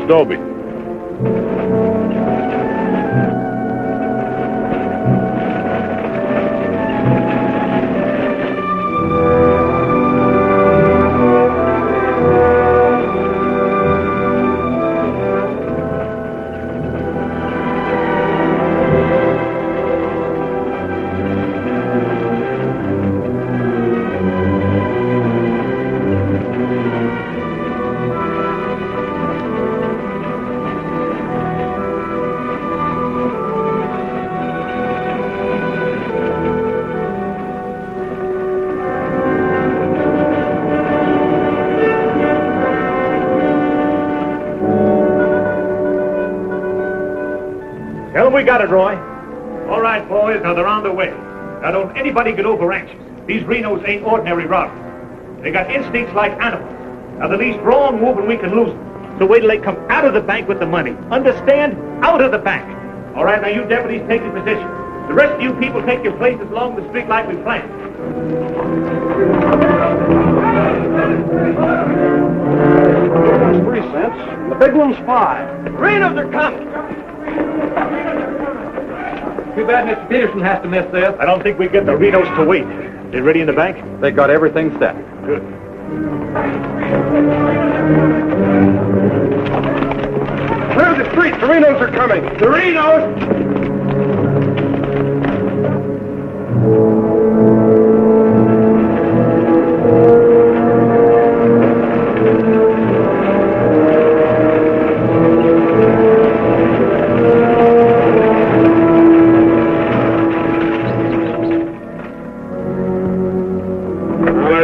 Dobie. Tell them we got it, Roy. All right, boys, now they're on their way. Now don't anybody get over anxious. These Renos ain't ordinary robbers. They got instincts like animals. Now the least wrong move and we can lose them. So wait till they come out of the bank with the money. Understand? Out of the bank. All right, now you deputies take your position. The rest of you people take your places along the street like we planned. That's 3 cents. The big one's 5. Renos are coming. Too bad Mr. Peterson has to miss this. I don't think we get the Renos to wait. They ready in the bank? They got everything set. Good. Clear the street. The Renos are coming. The Renos!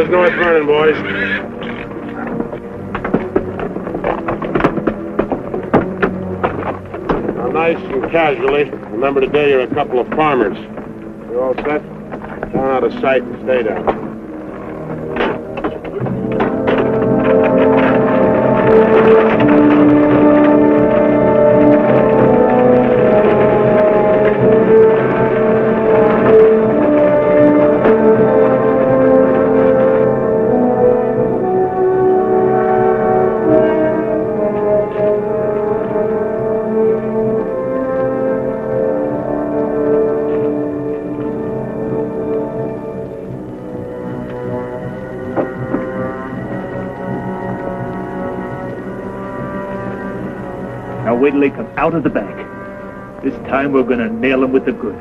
North Vernon, boys. Now, nice and casually, remember today you're a couple of farmers. You all set? Down out of sight and stay down. Wait till they come out of the bank. This time we're gonna nail them with the goods.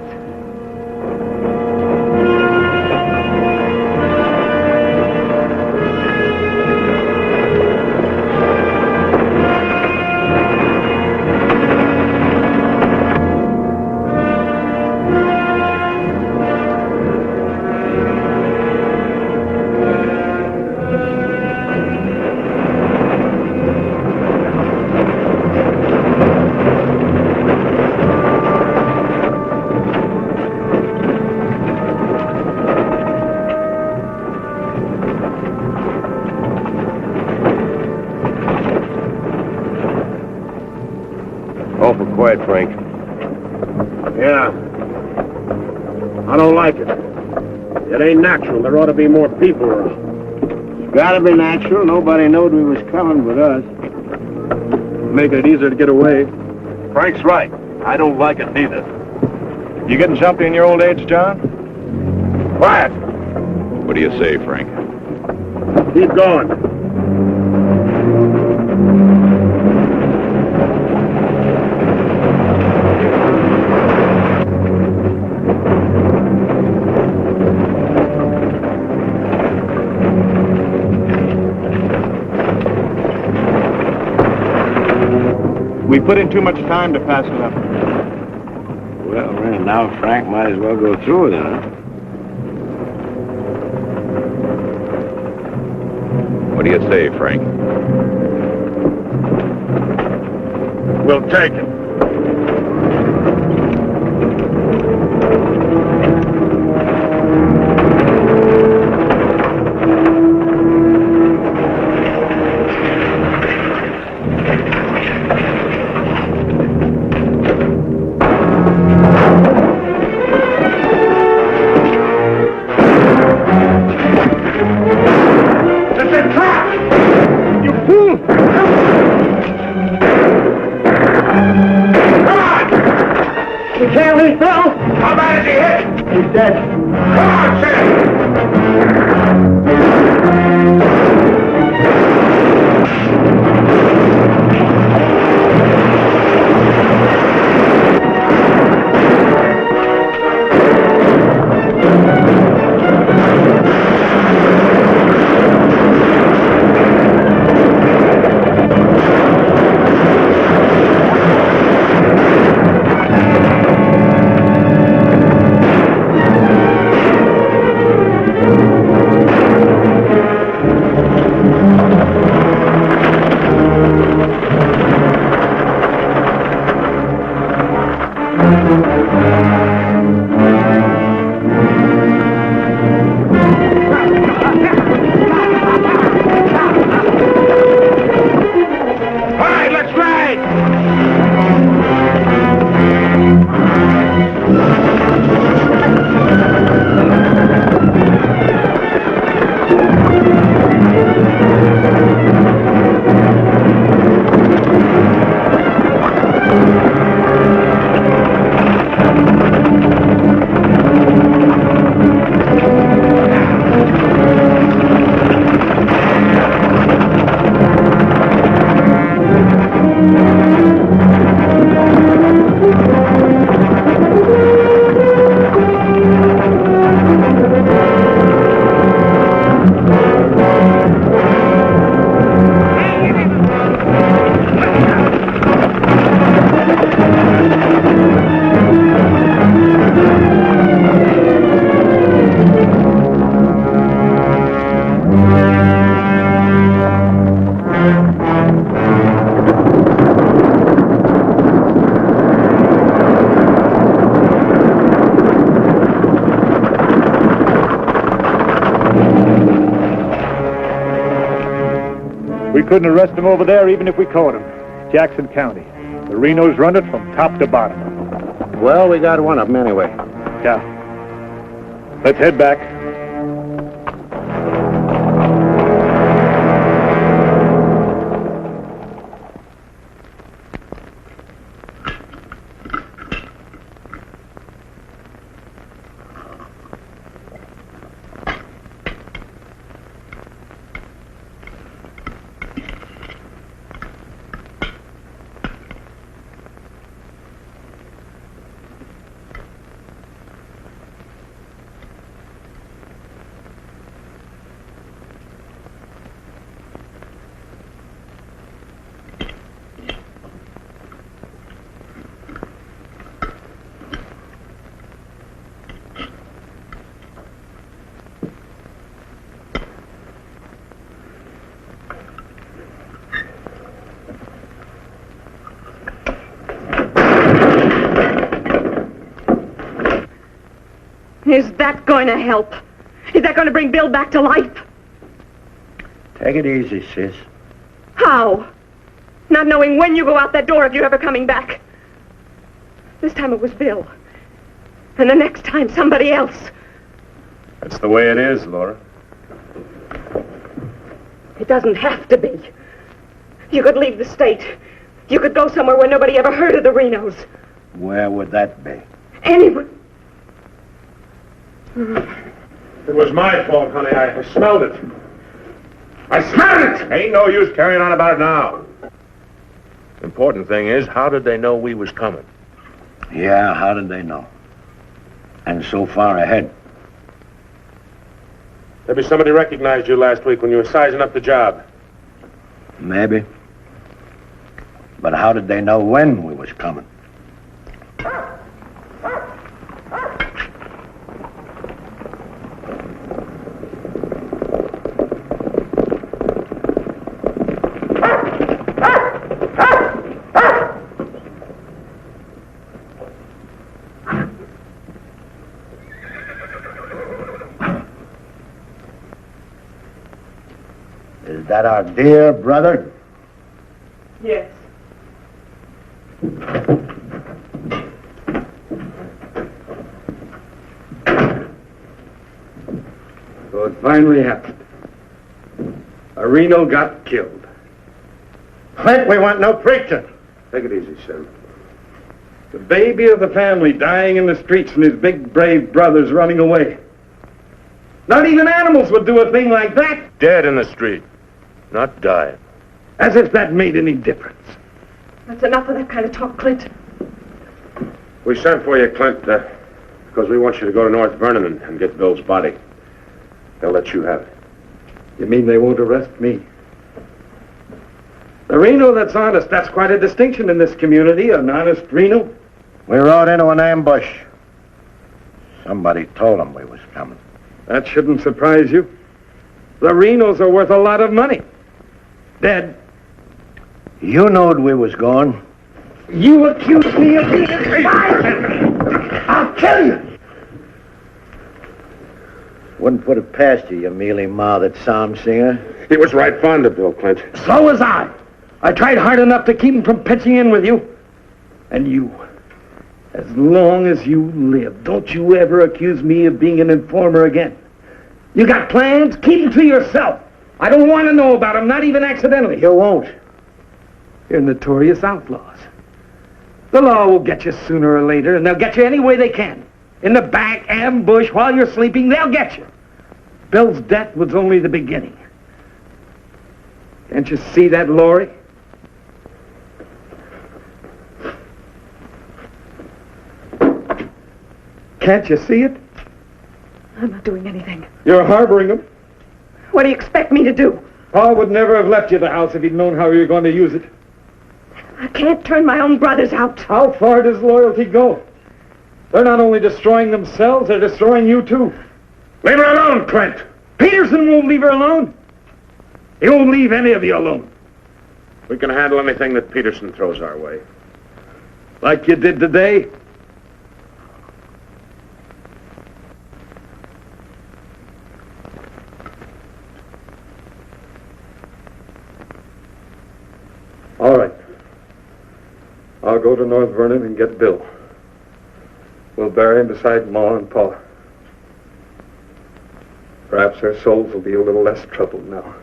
Awful quiet, Frank. Yeah. I don't like it. It ain't natural. There ought to be more people around. It's gotta be natural. Nobody knowed we was coming but us. Make it easier to get away. Frank's right. I don't like it neither. You getting jumpy in your old age, John? Quiet. What do you say, Frank? Keep going. We put in too much time to pass it up. Well, now Frank might as well go through with it, huh? What do you say, Frank? We'll take it. can't leave, Bill. How bad is he hit? He's dead. Come on, Sid! We couldn't arrest him over there even if we caught him. Jackson County. The Renos run it from top to bottom. Well, we got one of them anyway. Yeah. Let's head back. Is that going to help? Is that going to bring Bill back to life? Take it easy, sis. How? Not knowing when you go out that door if you're ever coming back. This time it was Bill. And the next time somebody else. That's the way it is, Laura. It doesn't have to be. You could leave the state. You could go somewhere where nobody ever heard of the Renos. Where would that be? Anywhere. It was my fault, honey. I smelled it. I smelled it! Ain't no use carrying on about it now. Important thing is, how did they know we was coming? Yeah, how did they know? And so far ahead. Maybe somebody recognized you last week when you were sizing up the job. Maybe. But how did they know when we was coming? Is that our dear brother? Yes. So it finally happened. A Reno got killed. Clint, we want no preaching. Take it easy, Sim. The baby of the family dying in the streets and his big, brave brothers running away. Not even animals would do a thing like that. Dead in the street, not dying. As if that made any difference. That's enough of that kind of talk, Clint. We sent for you, Clint, because we want you to go to North Vernon and get Bill's body. They'll let you have it. You mean they won't arrest me? The Reno that's honest, that's quite a distinction in this community, an honest Reno. We rode into an ambush. Somebody told them we was coming. That shouldn't surprise you. The Renos are worth a lot of money. Dead. You knowed we was going. You accuse me of being a spy! I'll kill you! Wouldn't put it past you, you mealy-mouthed psalm singer. He was right fond of Bill, Clint. So was I. I tried hard enough to keep him from pitching in with you. And you, as long as you live, don't you ever accuse me of being an informer again. You got plans? Keep them to yourself. I don't want to know about them, not even accidentally. You won't. You're notorious outlaws. The law will get you sooner or later, and they'll get you any way they can. In the back, ambush, while you're sleeping, they'll get you. Bill's death was only the beginning. Can't you see that, Laurie? Can't you see it? I'm not doing anything. You're harboring them. What do you expect me to do? Paul would never have left you the house if he'd known how you were going to use it. I can't turn my own brothers out. How far does loyalty go? They're not only destroying themselves, they're destroying you too. Leave her alone, Clint. Peterson won't leave her alone. He won't leave any of you alone. We can handle anything that Peterson throws our way. Like you did today. All right. I'll go to North Vernon and get Bill. We'll bury him beside Ma and Pa. Perhaps their souls will be a little less troubled now.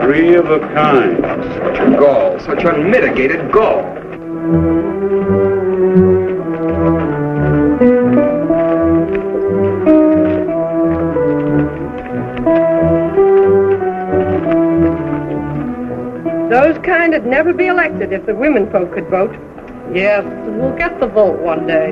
Three of a kind. Such a gall, such unmitigated gall. Those kind'd never be elected if the women folk could vote. Yes, we'll get the vote one day.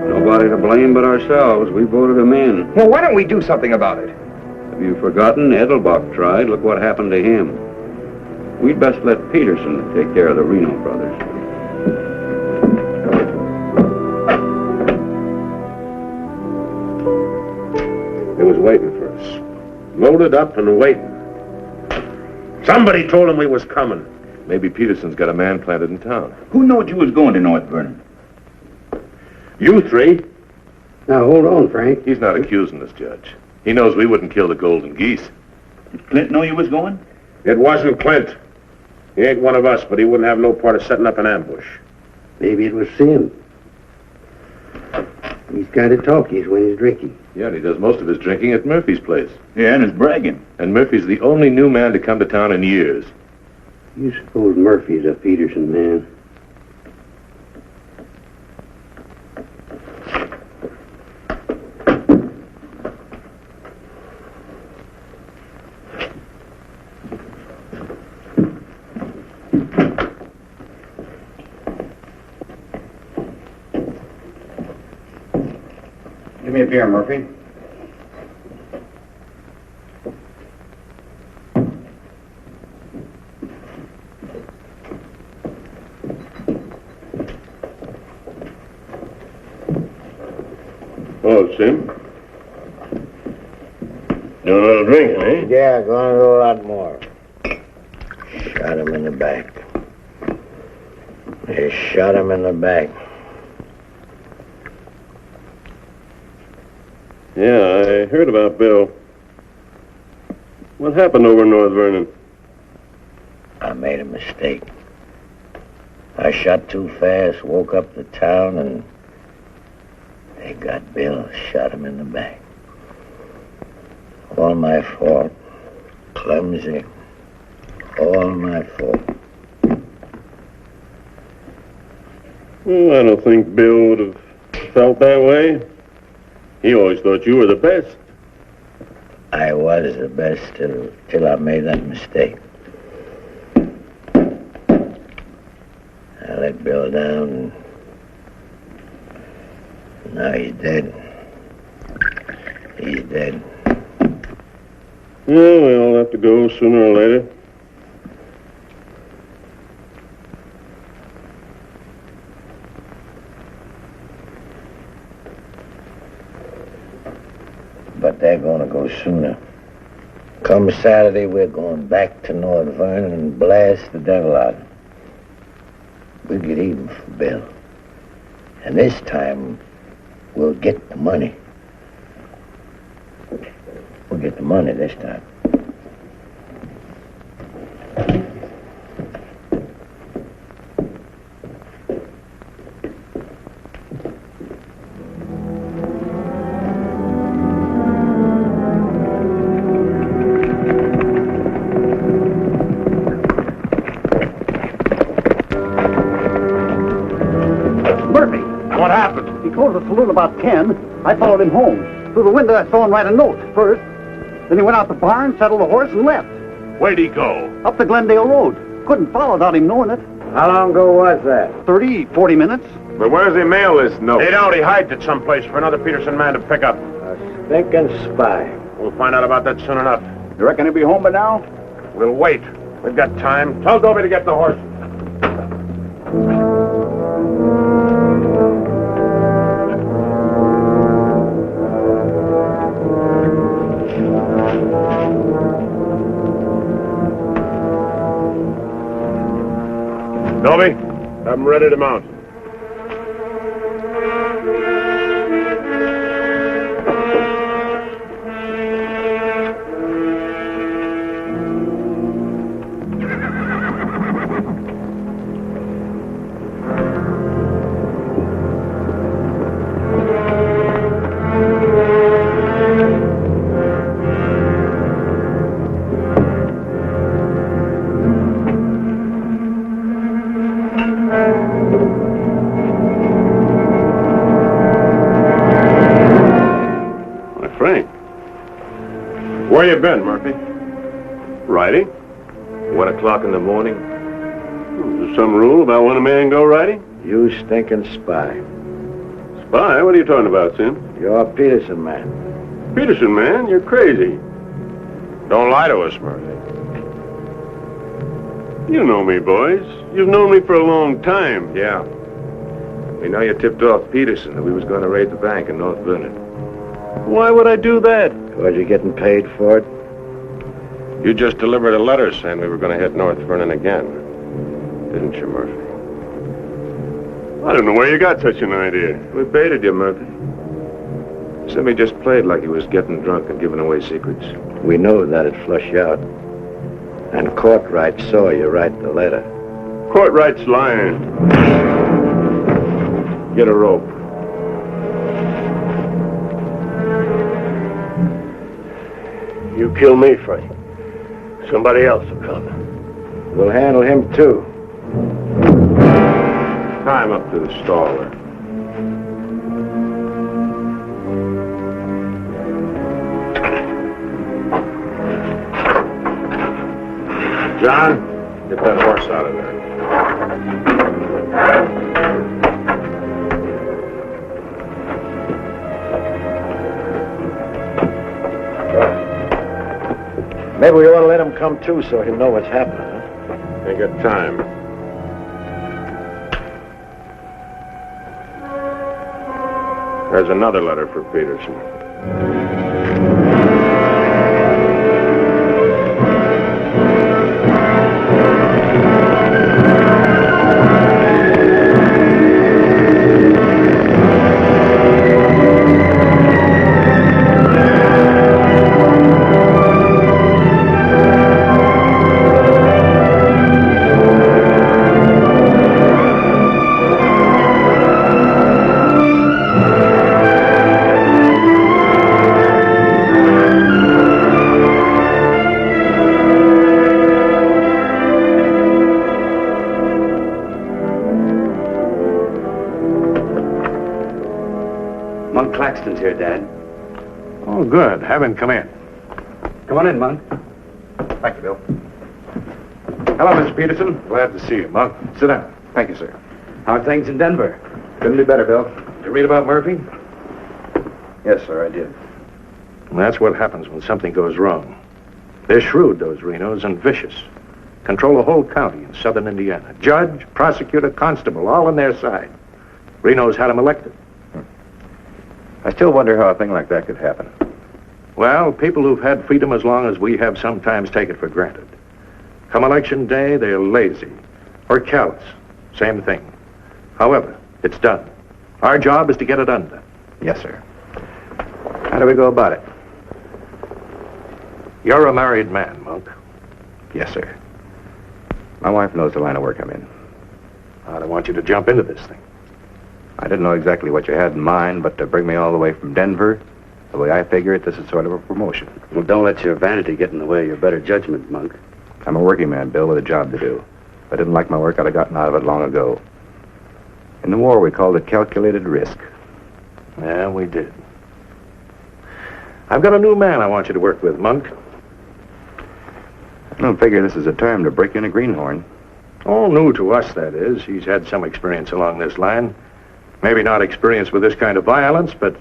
Nobody to blame but ourselves. We voted him in. Well, why don't we do something about it? Have you forgotten? Edelbach tried. Look what happened to him. We'd best let Peterson take care of the Reno brothers. He was waiting for us. Loaded up and waiting. Somebody told him we was coming. Maybe Peterson's got a man planted in town. Who knowed you was going to North Vernon? You three. Now, hold on, Frank. He's not accusing us, Judge. He knows we wouldn't kill the golden geese. Did Clint know you was going? It wasn't Clint. He ain't one of us, but he wouldn't have no part of setting up an ambush. Maybe it was Sim. He's kind of talkies when he's drinking. Yeah, and he does most of his drinking at Murphy's place. Yeah, and is bragging. And Murphy's the only new man to come to town in years. You suppose Murphy's a Peterson man? Give me a beer, Murphy. Oh, Sim. Doing a little drinking, eh? Yeah, gonna do a lot more. Shot him in the back. They shot him in the back. Yeah, I heard about Bill. What happened over in North Vernon? I made a mistake. I shot too fast, woke up the town, and they got Bill, shot him in the back. All my fault. Clumsy. All my fault. Well, I don't think Bill would have felt that way. He always thought you were the best. I was the best till I made that mistake. I let Bill down, and now he's dead. He's dead. Yeah, we all have to go sooner or later. But they're gonna go sooner. Come Saturday, we're going back to North Vernon and blast the devil out. We'll get even for Bill. And this time, we'll get the money. We'll get the money this time. What happened? He closed the saloon about 10. I followed him home. Through the window, I saw him write a note first. Then he went out the barn, saddled the horse, and left. Where'd he go? Up the Glendale Road. Couldn't follow without him knowing it. How long ago was that? 30, 40 minutes. But where's he mail this note? They don't. He hides it someplace for another Peterson man to pick up. A stinking spy. We'll find out about that soon enough. You reckon he'll be home by now? We'll wait. We've got time. Tell Dobie to get the horse. Dobie, have him ready to mount. Where you been, Murphy? Riding? 1 o'clock in the morning. Is there some rule about when a man go riding? You stinking spy. Spy? What are you talking about, Sim? You're a Peterson man. Peterson, man, you're crazy. Don't lie to us, Murphy. You know me, boys. You've known me for a long time. Yeah. We know you tipped off Peterson that we was going to raid the bank in North Vernon. Why would I do that? Was you getting paid for it? You just delivered a letter saying we were going to hit North Vernon again. Didn't you, Murphy? I don't know where you got such an idea. We baited you, Murphy. Simmy just played like he was getting drunk and giving away secrets. We know that'd flush you out. And Courtright saw you write the letter. Courtright's lying. Get a rope. You kill me, Frank. Somebody else will come. We'll handle him, too. Tie him up to the stall there. John, get that horse out of there. Maybe we ought to let him come, too, so he'll know what's happening, huh? Ain't got time. There's another letter for Peterson. Peterson's here, Dad. Oh, good. Have him come in. Come on in, Monk. Thank you, Bill. Hello, Mr. Peterson. Glad to see you, Monk. Sit down. Thank you, sir. How are things in Denver? Couldn't be better, Bill. Did you read about Murphy? Yes, sir, I did. And that's what happens when something goes wrong. They're shrewd, those Renos, and vicious. Control the whole county in southern Indiana. Judge, prosecutor, constable, all on their side. Reno's had him elected. I still wonder how a thing like that could happen. Well, people who've had freedom as long as we have sometimes take it for granted. Come election day, they're lazy or callous. Same thing. However, it's done. Our job is to get it undone. Yes, sir. How do we go about it? You're a married man, Monk. Yes, sir. My wife knows the line of work I'm in. I don't want you to jump into this thing. I didn't know exactly what you had in mind, but to bring me all the way from Denver, the way I figure it, this is sort of a promotion. Well, don't let your vanity get in the way of your better judgment, Monk. I'm a working man, Bill, with a job to do. If I didn't like my work, I'd have gotten out of it long ago. In the war, we called it calculated risk. Yeah, we did. I've got a new man I want you to work with, Monk. I don't figure this is a time to break in a greenhorn. All new to us, that is. He's had some experience along this line. Maybe not experience with this kind of violence, but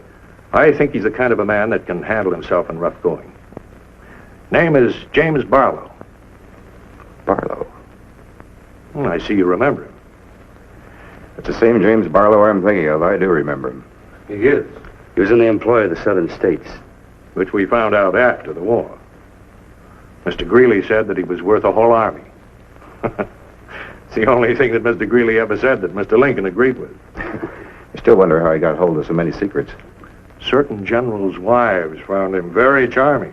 I think he's the kind of a man that can handle himself in rough going. Name is James Barlow. Barlow? I see you remember him. It's the same James Barlow I'm thinking of. I do remember him. He is. He was in the employ of the southern states. Which we found out after the war. Mr. Greeley said that he was worth a whole army. It's the only thing that Mr. Greeley ever said that Mr. Lincoln agreed with. I still wonder how he got hold of so many secrets. Certain generals' wives found him very charming.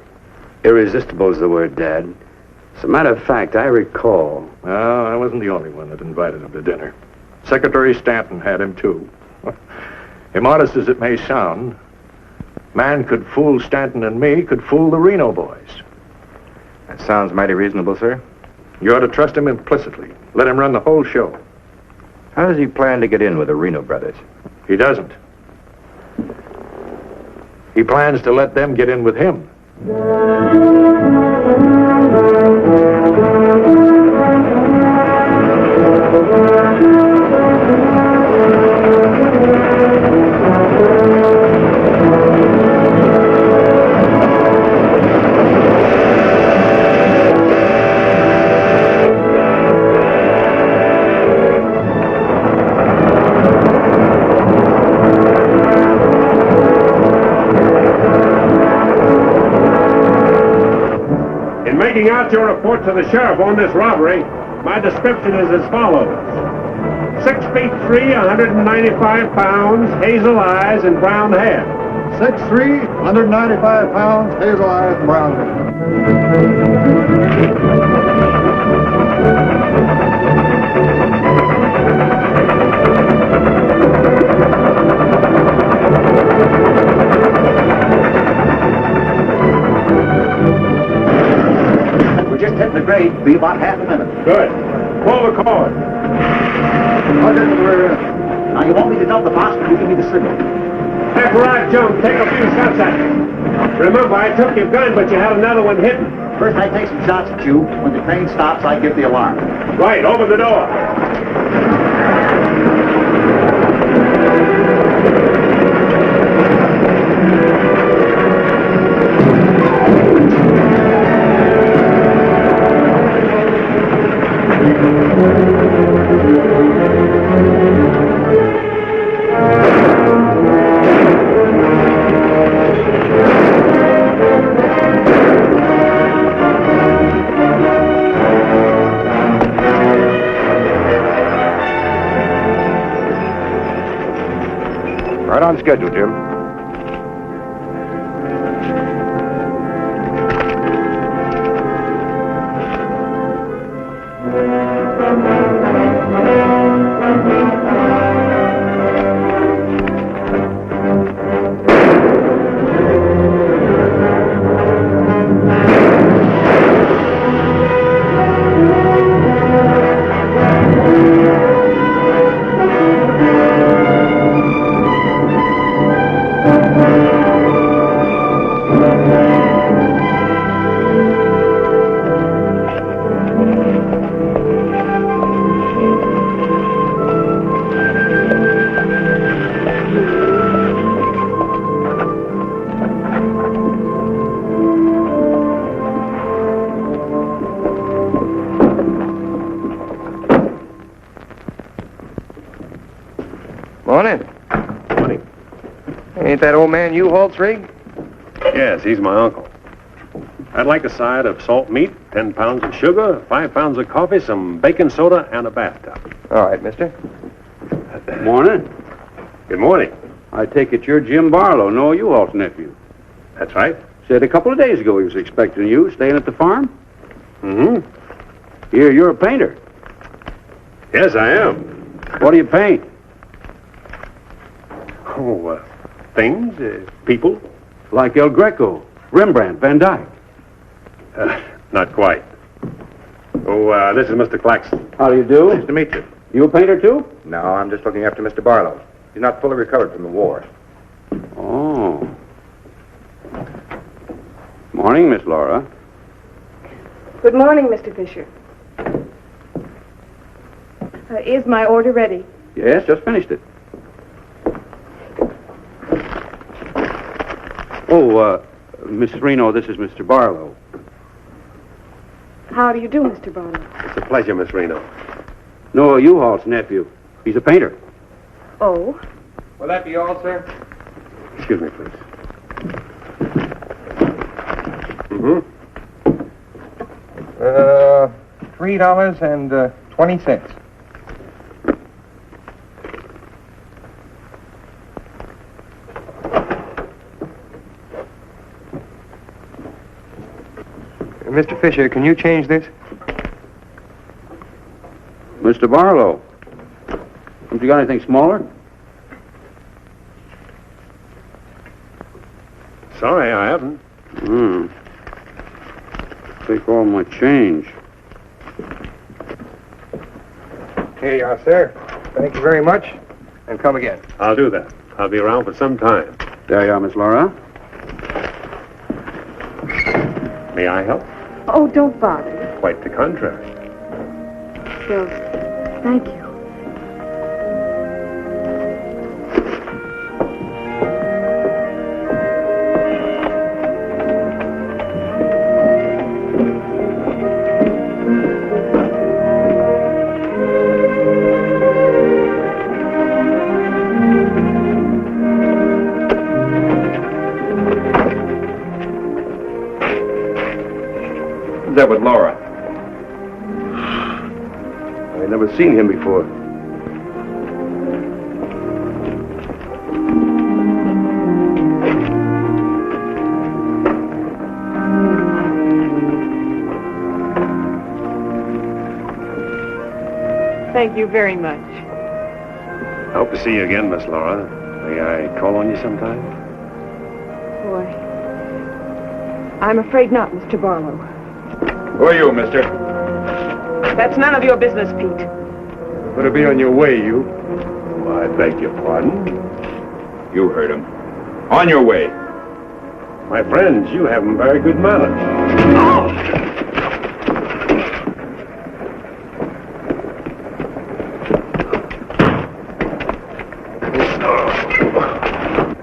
Irresistible is the word, Dad. As a matter of fact, I recall... Well, I wasn't the only one that invited him to dinner. Secretary Stanton had him, too. Immodest as it may sound, man could fool Stanton and me, could fool the Reno boys. That sounds mighty reasonable, sir. You ought to trust him implicitly. Let him run the whole show. How does he plan to get in with the Reno brothers? He doesn't. He plans to let them get in with him. Making out your report to the sheriff on this robbery, my description is as follows. 6 feet 3, 195 pounds, hazel eyes, and brown hair. 6'3", 195 pounds, hazel eyes, and brown Just hitting the grade. Be about half a minute. Good. Pull the cord. Now, you want me to dump the phosphorus? You give me the signal. After I jump, take a few shots at me. Remember, I took your gun, but you had another one hidden. First, I take some shots at you. When the train stops, I give the alarm. Right, open the door. Right on schedule, Jim. Ain't that old man U-Haul's rig? Yes, he's my uncle. I'd like a side of salt meat, 10 pounds of sugar, 5 pounds of coffee, some baking soda, and a bathtub. All right, mister. Morning. Good morning. I take it you're Jim Barlow, Noah U-Haul's nephew. That's right. Said a couple of days ago he was expecting you, staying at the farm. Mm-hmm. You're a painter. Yes, I am. What do you paint? Oh, things, people. Like El Greco, Rembrandt, Van Dyke. Not quite. Oh, this is Mr. Claxton. How do you do? Nice to meet you. You a painter, too? No, I'm just looking after Mr. Barlow. He's not fully recovered from the war. Oh. Morning, Miss Laura. Good morning, Mr. Fisher. Is my order ready? Yes, just finished it. Oh, Miss Reno, this is Mr. Barlow. How do you do, Mr. Barlow? It's a pleasure, Miss Reno. Noah U-Haul's nephew. He's a painter. Oh? Will that be all, sir? Excuse me, please. Mm-hmm. $3.20. Mr. Fisher, can you change this? Mr. Barlow. Haven't you got anything smaller? Sorry, I haven't. Take all my change. Here you are, sir. Thank you very much. And come again. I'll do that. I'll be around for some time. There you are, Miss Laura. May I help? Oh, don't bother. Quite the contrary. Still, thank you. That with Laura. I've never seen him before. Thank you very much. I hope to see you again, Miss Laura. May I call on you sometime? Boy, I'm afraid not, Mr. Barlow. Who are you, mister? That's none of your business, Pete. Better be on your way, you. Well, I beg your pardon. You heard him. On your way. My friends, you have very good manners.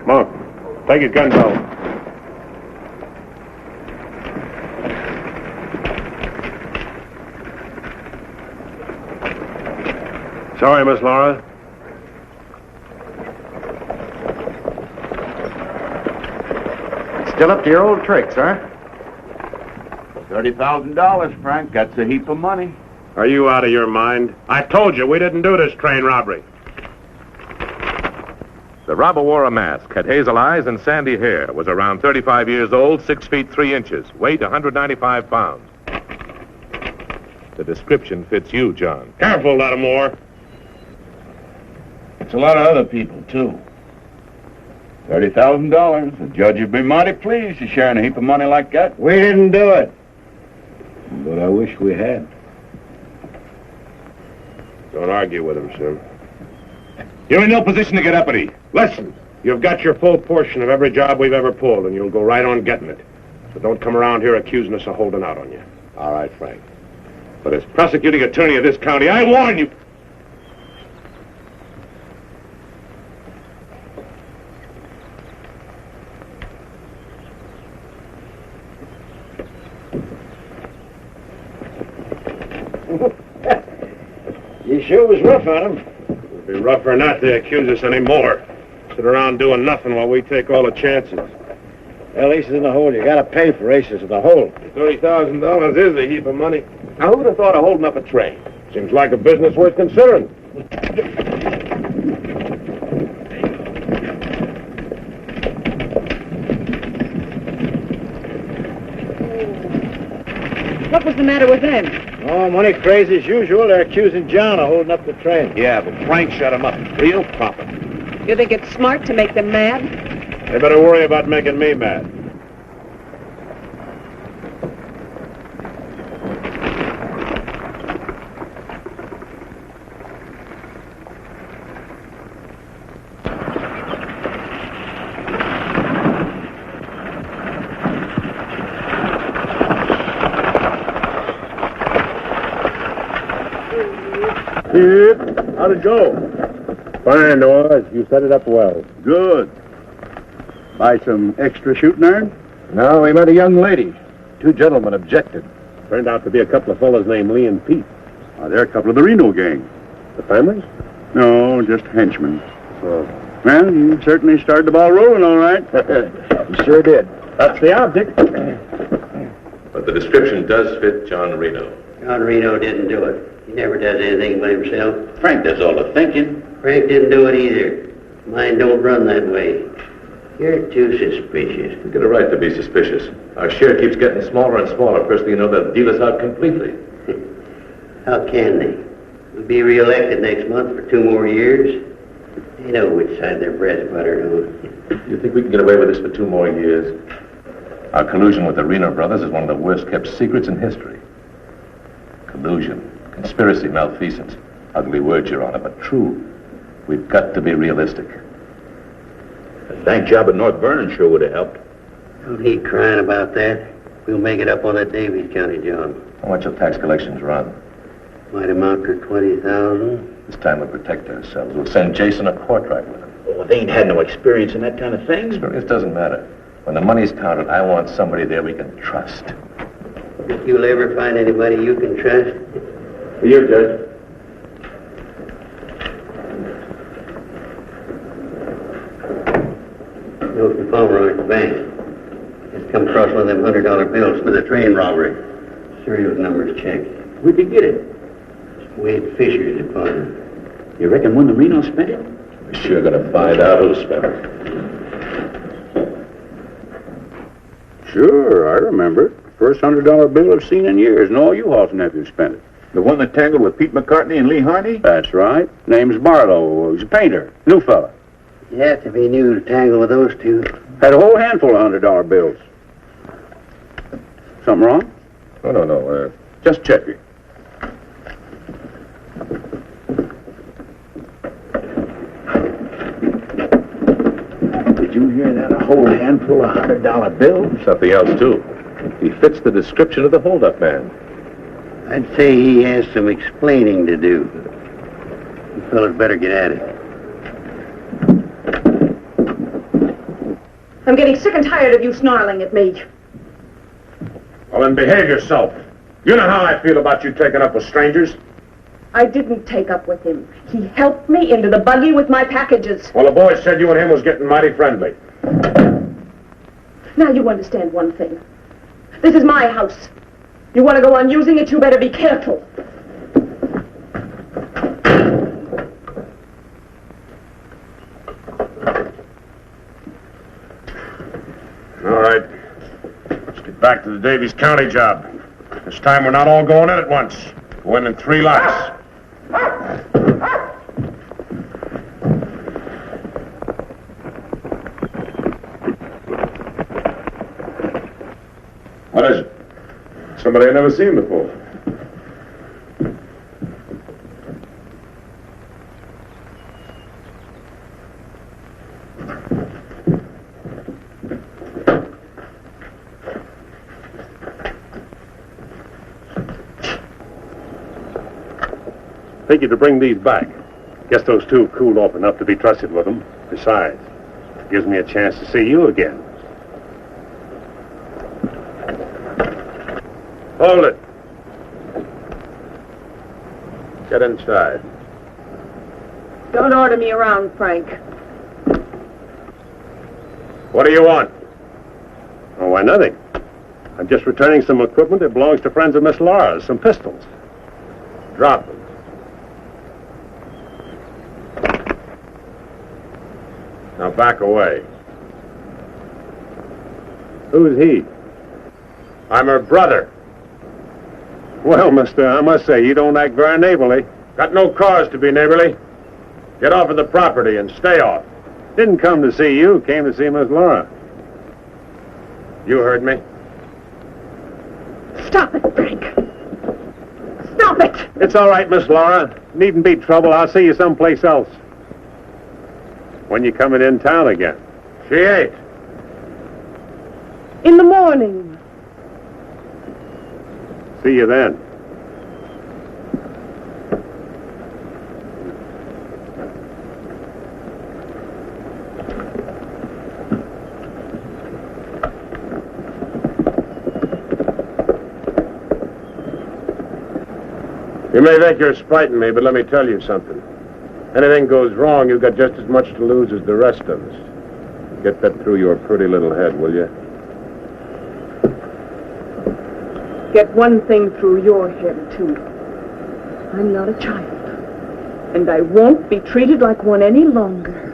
Monk, take his gun belt. Sorry, Miss Laura. Still up to your old tricks, huh? $30,000, Frank. That's a heap of money. Are you out of your mind? I told you we didn't do this train robbery. The robber wore a mask, had hazel eyes and sandy hair, was around 35 years old, 6 feet 3 inches, weight 195 pounds. The description fits you, John. Careful, Lattimore. It's a lot of other people, too. $30,000. The judge would be mighty pleased to sharing a heap of money like that. We didn't do it. But I wish we had. Don't argue with him, Sim. You're in no position to get uppity. Listen, you've got your full portion of every job we've ever pulled, and you'll go right on getting it. So don't come around here accusing us of holding out on you. All right, Frank. But as prosecuting attorney of this county, I warn you. You sure was rough on him. It'd be rougher not to accuse us anymore. Sit around doing nothing while we take all the chances. Well, aces in the hole. You gotta pay for aces in the hole. $30,000 is a heap of money. Now, who'd have thought of holding up a train? Seems like a business worth considering. What was the matter with them? Oh, money crazy as usual. They're accusing John of holding up the train. Yeah, but Frank shut him up. Real profit. You think it's smart to make them mad? They better worry about making me mad. How'd it go? Fine, Noah. You set it up well. Good. Buy some extra shooting iron? No, we met a young lady. Two gentlemen objected. Turned out to be a couple of fellas named Lee and Pete. They're a couple of the Reno gang. The families? No, just henchmen. Well, you certainly started the ball rolling, all right. You sure did. That's the object. But the description does fit John Reno. John Reno didn't do it. He never does anything by himself. Frank does all the thinking. Frank didn't do it either. Mine don't run that way. You're too suspicious. We get a right to be suspicious. Our share keeps getting smaller and smaller. First thing you know, they'll deal us out completely. How can they? We'll be reelected next month for 2 more years. They know which side their bread's buttered on. You think we can get away with this for 2 more years? Our collusion with the Reno brothers is one of the worst kept secrets in history. Collusion, conspiracy, malfeasance. Ugly words, Your Honor, but true. We've got to be realistic. The bank job at North Vernon sure would have helped. Don't need crying about that. We'll make it up on that Davies County job. How much will tax collections run? Might amount to 20,000. This time we'll protect ourselves. We'll send Jason a portrait with him. Oh, they ain't had no experience in that kind of thing. Experience doesn't matter. When the money's counted, I want somebody there we can trust. Think you'll ever find anybody you can trust? Here, Judge. Note from Palmer at the bank. Just come across one of them $100 bills for the train robbery. Serial numbers checked. Where'd you get it? Wade Fisher's deposit. You reckon one of the Reno spent it? We're sure gonna find out who spent it. Sure, I remember it. First $100 bill I've seen in years, and all you Hall's nephews spent it. The one that tangled with Pete McCartney and Lee Harney? That's right. Name's Barlow. He's a painter. New fella. You have to be new to tangle with those two. Had a whole handful of $100 bills. Something wrong? Oh, no. Just checking. Did you hear that? A whole handful of $100 bills? Something else, too. He fits the description of the hold-up man. I'd say he has some explaining to do. You fellas better get at it. I'm getting sick and tired of you snarling at me. Well, then behave yourself. You know how I feel about you taking up with strangers. I didn't take up with him. He helped me into the buggy with my packages. Well, the boy said you and him was getting mighty friendly. Now you understand one thing. This is my house. You want to go on using it, you better be careful. All right. Let's get back to the Davies County job. This time we're not all going in at once. Go in 3 lots. What is it? Somebody I've never seen before. Figured to bring these back. Guess those two cooled off enough to be trusted with them. Besides, it gives me a chance to see you again. Hold it. Get inside. Don't order me around, Frank. What do you want? Oh, why, nothing. I'm just returning some equipment that belongs to friends of Miss Laura's, some pistols. Drop them. Now back away. Who's he? I'm her brother. Well, mister, I must say, you don't act very neighborly. Got no cause to be neighborly. Get off of the property and stay off. Didn't come to see you, came to see Miss Laura. You heard me. Stop it, Frank. Stop it! It's all right, Miss Laura. Needn't be trouble. I'll see you someplace else. When you coming in town again? She ain't. In the morning. See you then. You may think you're spiting me, but let me tell you something. Anything goes wrong, you've got just as much to lose as the rest of us. Get that through your pretty little head, will you? Get one thing through your head, too. I'm not a child. And I won't be treated like one any longer.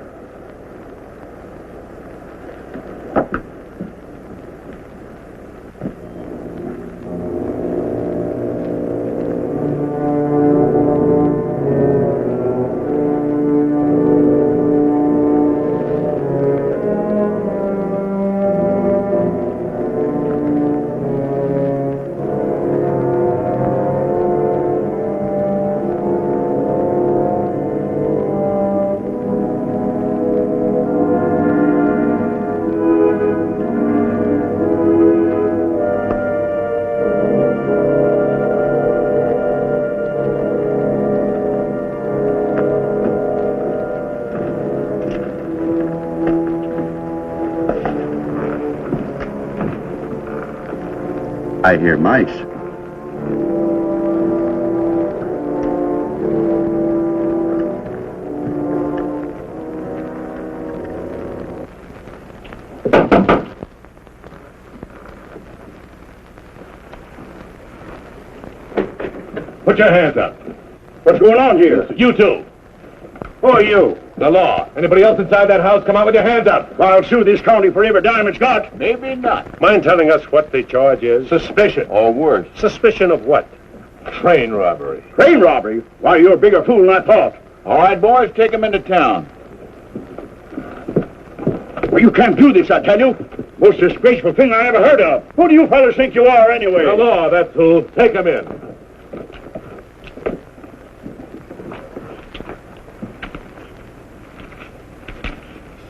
I hear mice. Put your hands up. What's going on here? You two. Who are you? The law. Anybody else inside that house, come out with your hands up. I'll sue this county for every dime it's got. Maybe not. Mind telling us what the charge is? Suspicion. Or worse. Suspicion of what? Train robbery. Train robbery? Why, you're a bigger fool than I thought. All right, boys, take him into town. Well, you can't do this, I tell you. Most disgraceful thing I ever heard of. Who do you fellas think you are, anyway? The law, that's who. Take him in.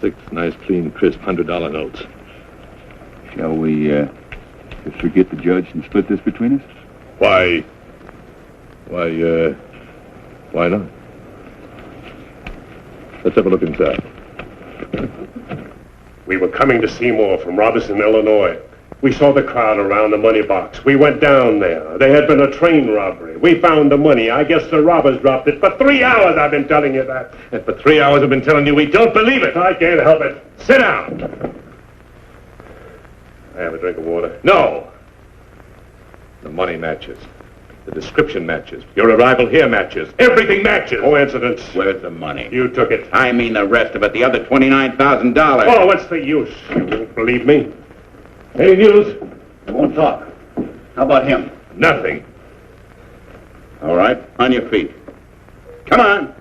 Six nice, clean, crisp $100 notes. Shall we, just forget the judge and split this between us? Why not? Let's have a look inside. We were coming to Seymour from Robertson, Illinois. We saw the crowd around the money box. We went down there. There had been a train robbery. We found the money. I guess the robbers dropped it. For 3 hours I've been telling you that. And for 3 hours I've been telling you we don't believe it. I can't help it. Sit down. I have a drink of water. No. The money matches. The description matches. Your arrival here matches. Everything matches. Coincidence. Where's the money? You took it. I mean the rest of it, the other $29,000. Oh, what's the use? You won't believe me. Any news? I won't talk. How about him? Nothing. All right, on your feet. Come on.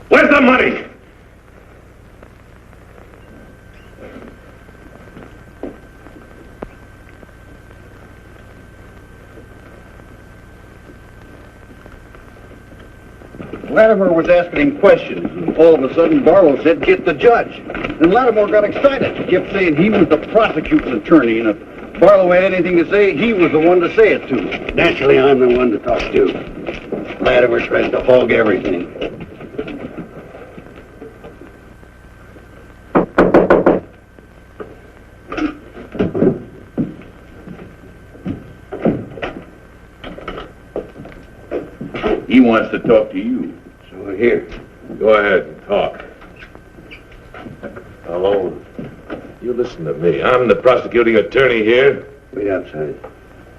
Where's the money? Latimer was asking him questions, and all of a sudden Barlow said, "Get the judge." And Latimer got excited. He kept saying he was the prosecuting attorney, and if Barlow had anything to say, he was the one to say it to. Naturally, I'm the one to talk to. Latimer tries to hog everything. He wants to talk to you. So here, go ahead and talk. Hello. You listen to me. I'm the prosecuting attorney here. Wait outside.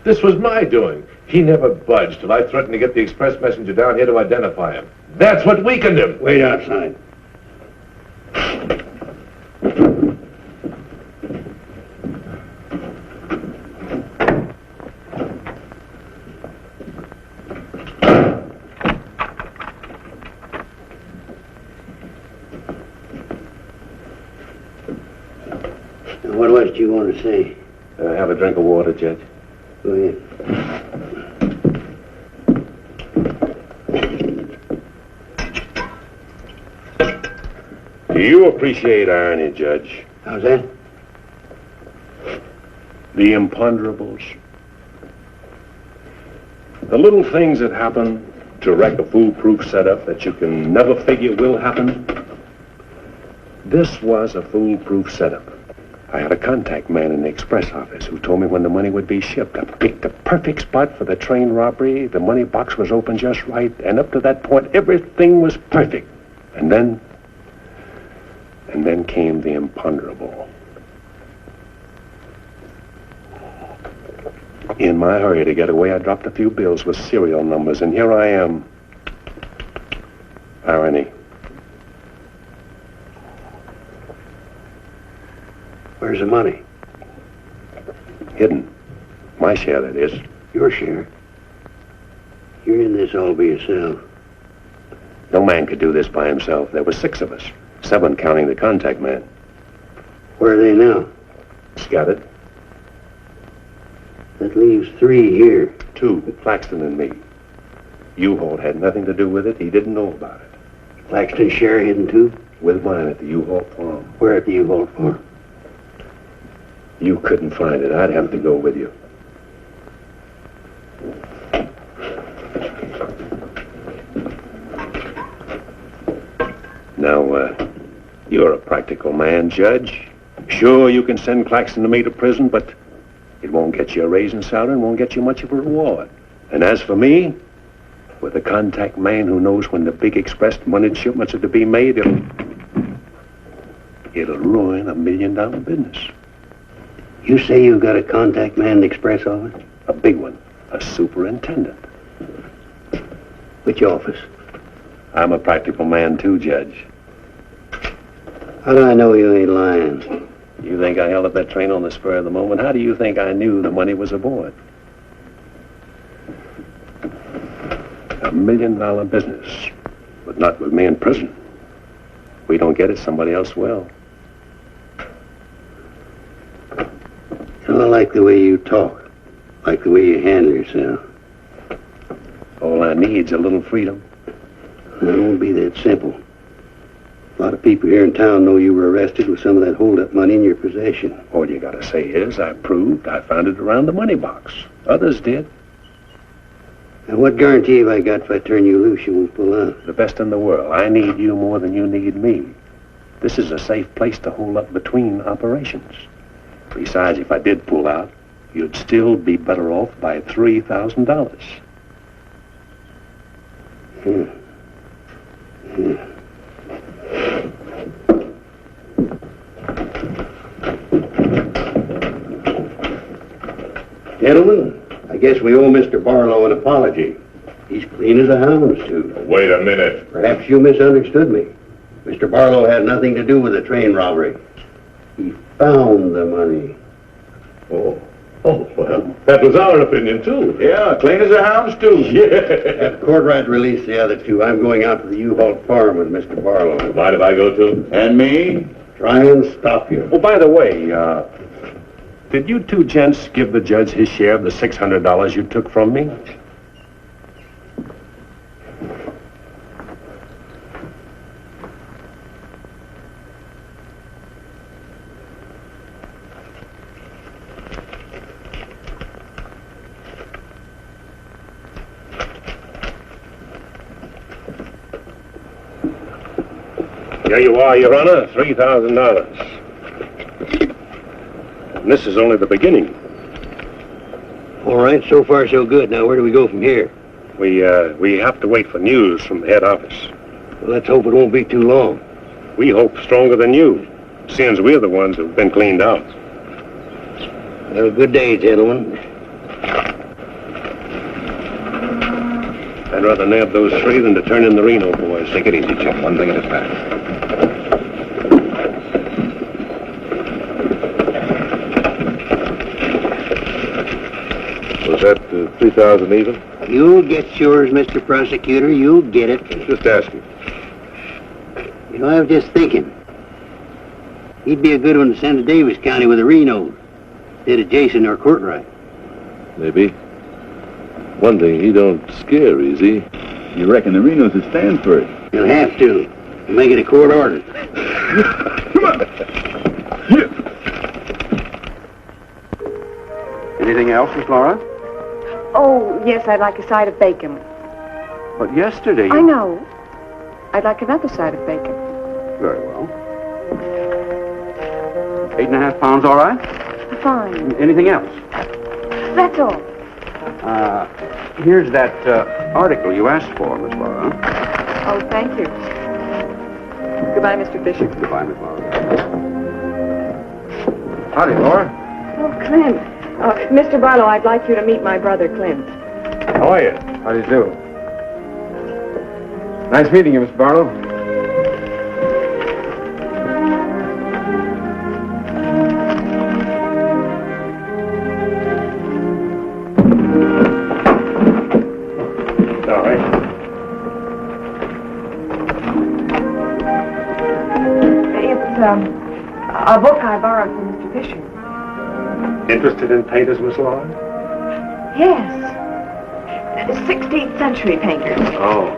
This was my doing. He never budged till I threatened to get the express messenger down here to identify him. That's what weakened him. Wait outside. What was it you want to say? Have a drink of water, Judge. Go ahead. Do you appreciate irony, Judge? How's that? The imponderables. The little things that happen to wreck a foolproof setup that you can never figure will happen. This was a foolproof setup. I had a contact man in the express office who told me when the money would be shipped. I picked the perfect spot for the train robbery. The money box was open just right, and up to that point, everything was perfect. And then came the imponderable. In my hurry to get away, I dropped a few bills with serial numbers, and here I am. Irony. Where's the money? Hidden. My share, that is. Your share? You're in this all by yourself. No man could do this by himself. There were 6 of us. 7 counting the contact man. Where are they now? Scattered. That leaves 3 here. 2, Claxton and me. U-Haul had nothing to do with it. He didn't know about it. Claxton's share hidden too? With mine at the U-Haul farm. Where at the U-Haul farm? You couldn't find it. I'd have to go with you. Now, you're a practical man, Judge. Sure, you can send Claxton and me to prison, but it won't get you a raise in salary and won't get you much of a reward. And as for me, with a contact man who knows when the big express money shipments are to be made, it'll ruin $1 million business. You say you got a contact man in the express office? A big one. A superintendent. Which office? I'm a practical man too, Judge. How do I know you ain't lying? You think I held up that train on the spur of the moment? How do you think I knew the money was aboard? $1 million business, but not with me in prison. If we don't get it, somebody else will. I like the way you talk, like the way you handle yourself. All I need's a little freedom. It won't be that simple. A lot of people here in town know you were arrested with some of that hold-up money in your possession. All you gotta say is, I proved I found it around the money box. Others did. And what guarantee have I got if I turn you loose you won't pull out? The best in the world. I need you more than you need me. This is a safe place to hold up between operations. Besides, if I did pull out, you'd still be better off by $3,000. Gentlemen, I guess we owe Mr. Barlow an apology. He's clean as a hound's tooth. Wait a minute. Perhaps you misunderstood me. Mr. Barlow had nothing to do with the train robbery. He found the money. Oh, well, that was our opinion, too. Yeah, clean as a hound's tooth. Yeah. Have Courtright release the other 2. I'm going out to the U-Haul farm with Mr. Barlow. Mind if I go, too? And me? Try and stop you. Oh, by the way, did you 2 gents give the judge his share of the $600 you took from me? Here you are, Your Honor, $3,000. And this is only the beginning. All right, so far so good. Now where do we go from here? We have to wait for news from the head office. Well, let's hope it won't be too long. We hope stronger than you, since we're the ones who've been cleaned out. Well, good day, gentlemen. I'd rather nab those three than to turn in the Reno boys. Take it easy, Jim. One thing at a time. Was that 3,000 even? You'll get yours, Mr. Prosecutor. You'll get it. Just asking. You know, I was just thinking. He'd be a good one to send to Davis County with the Renos, instead of Jason or Courtright. Maybe. One thing, he don't scare easy. You reckon the Renos will stand for it? He'll have to. Make it a court order. Come on. Here. Anything else, Miss Laura? Oh, yes, I'd like a side of bacon. But yesterday I know. I'd like another side of bacon. Very well. 8.5 pounds, all right? Fine. Anything else? That's all. Here's that article you asked for, Miss Laura. Oh, thank you. Goodbye, Mr. Fisher. Goodbye, Miss Laura. Howdy, Laura. Oh, Clint. Mr. Barlow, I'd like you to meet my brother, Clint. How are you? How do you do? Nice meeting you, Miss Barlow. All right. It's a book I borrowed from Mr. Fisher. Interested in painters, Miss Laura? Yes. 16th century painters. Oh.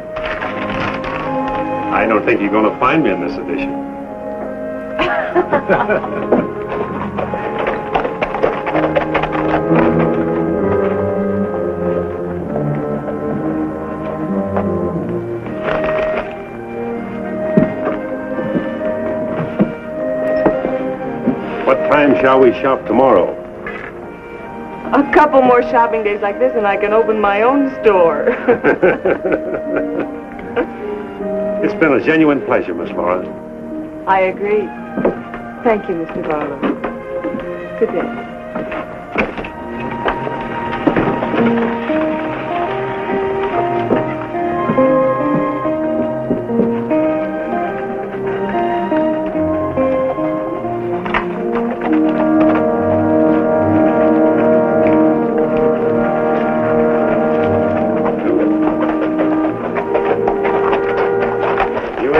I don't think you're going to find me in this edition. What time shall we shop tomorrow? A couple more shopping days like this and I can open my own store. It's been a genuine pleasure, Miss Laura. I agree. Thank you, Mr. Barlow. Good day.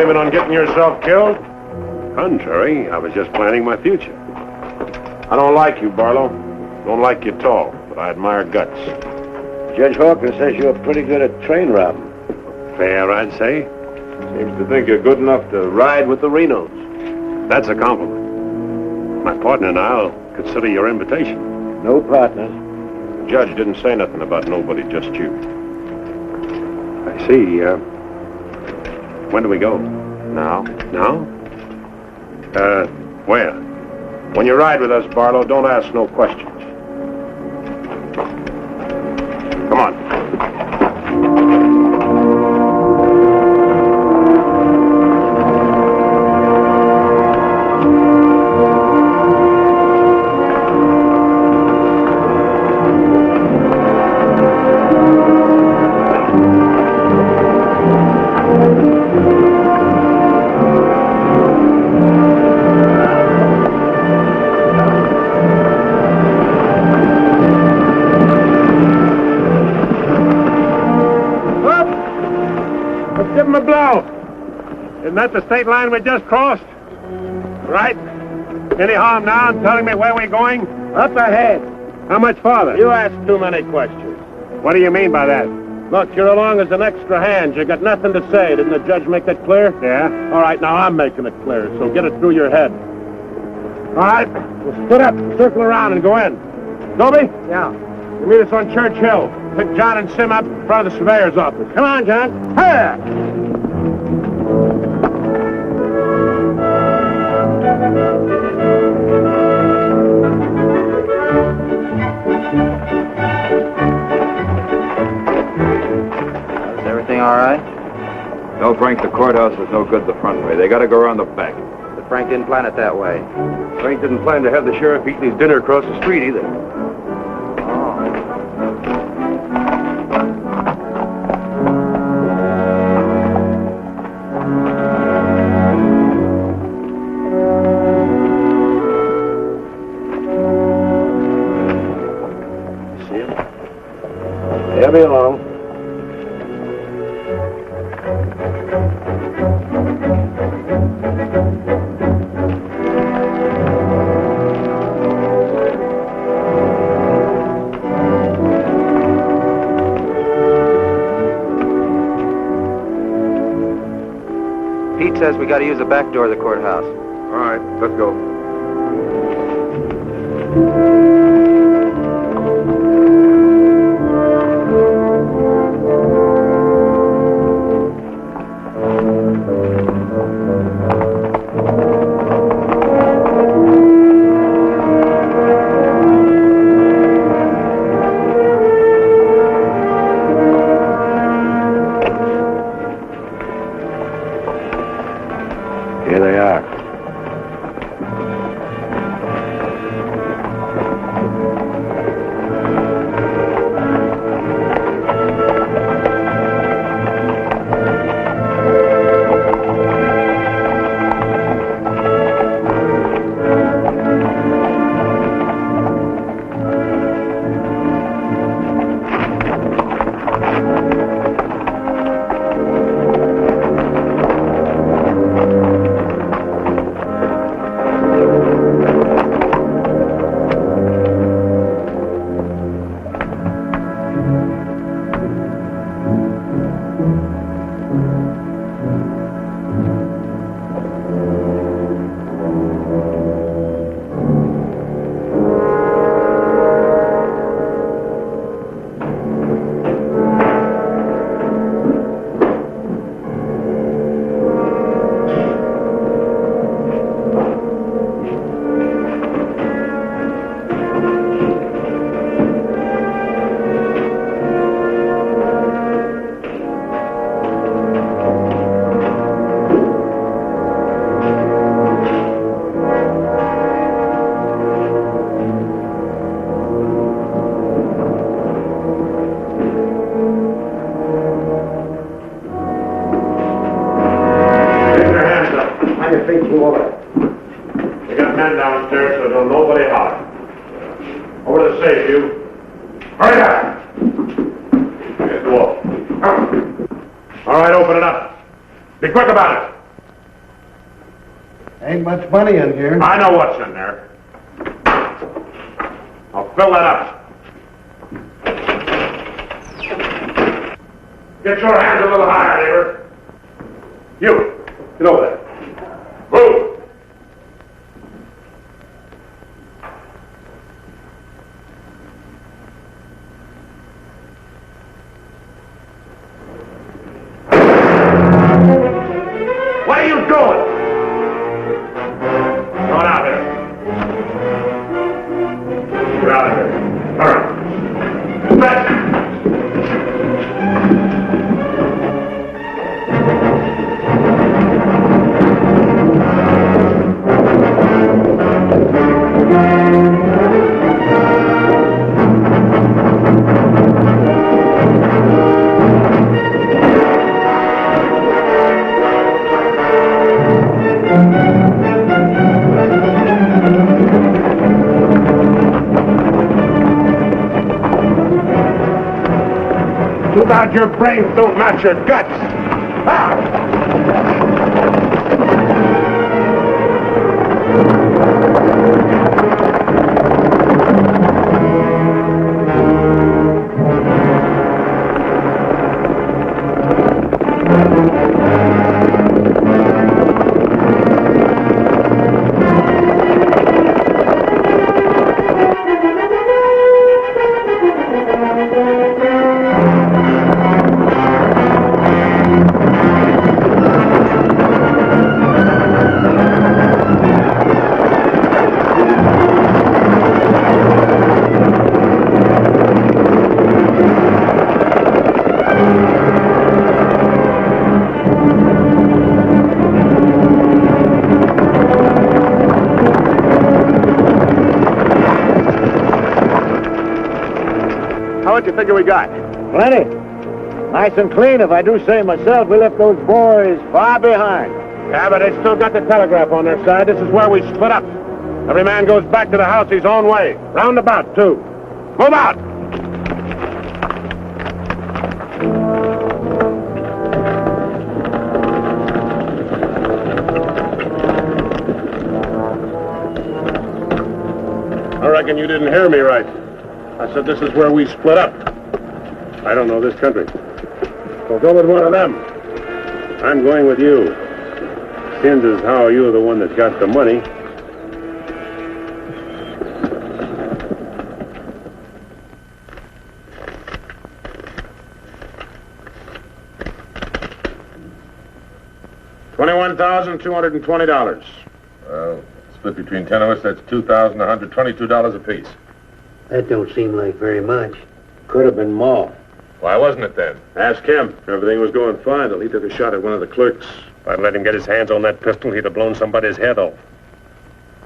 On getting yourself killed? Contrary, I was just planning my future. I don't like you, Barlow. Don't like you at all, but I admire guts. Judge Hawkins says you're pretty good at train robbing. Fair, I'd say. Seems to think you're good enough to ride with the Renos. That's a compliment. My partner and I'll consider your invitation. No partners. The judge didn't say nothing about nobody, just you. I see. When do we go? Now? Now? Where? When you ride with us, Barlow, don't ask no questions. Come on. Isn't that the state line we just crossed? Right? Any harm now in telling me where we're going? Up ahead. How much farther? You ask too many questions. What do you mean by that? Look, you're along as an extra hand. You got nothing to say. Didn't the judge make that clear? Yeah. All right, now I'm making it clear, so get it through your head. All right, we'll split up, circle around, and go in. Dobie? Yeah. You meet us on Church Hill. Pick John and Sim up in front of the surveyor's office. Come on, John. Hey! Everything all right? No, Frank, the courthouse is no good the front way. They gotta go around the back. But Frank didn't plan it that way. Frank didn't plan to have the sheriff eating his dinner across the street either. They'll be along. Pete says we gotta use the back door of the courthouse. All right, let's go. Here they are. We got men downstairs, so don't nobody holler. Over to the safe, you. Hurry up! Here's the wall. All right, open it up. Be quick about it. Ain't much money in here. I know what's in there. I'll fill that up. Get your hands a little higher, neighbor. You, get over there. Move! What are you doing? Going out there. Get out of here. Hurry. Move back. Too bad your brains don't match your guts. much you figure we got? Plenty. Nice and clean, if I do say myself. We left those boys far behind. Yeah, but they still got the telegraph on their side. This is where we split up. Every man goes back to the house his own way. Roundabout, too. Move out! I reckon you didn't hear me right. I said this is where we split up. I don't know this country. So go with one of them. I'm going with you. Seems as how you're the one that's got the money. $21,220. Well, split between 10 of us, that's $2,122 apiece. That don't seem like very much. Could have been more. Why wasn't it then? Ask him. Everything was going fine till he took a shot at one of the clerks. If I'd let him get his hands on that pistol, he'd have blown somebody's head off.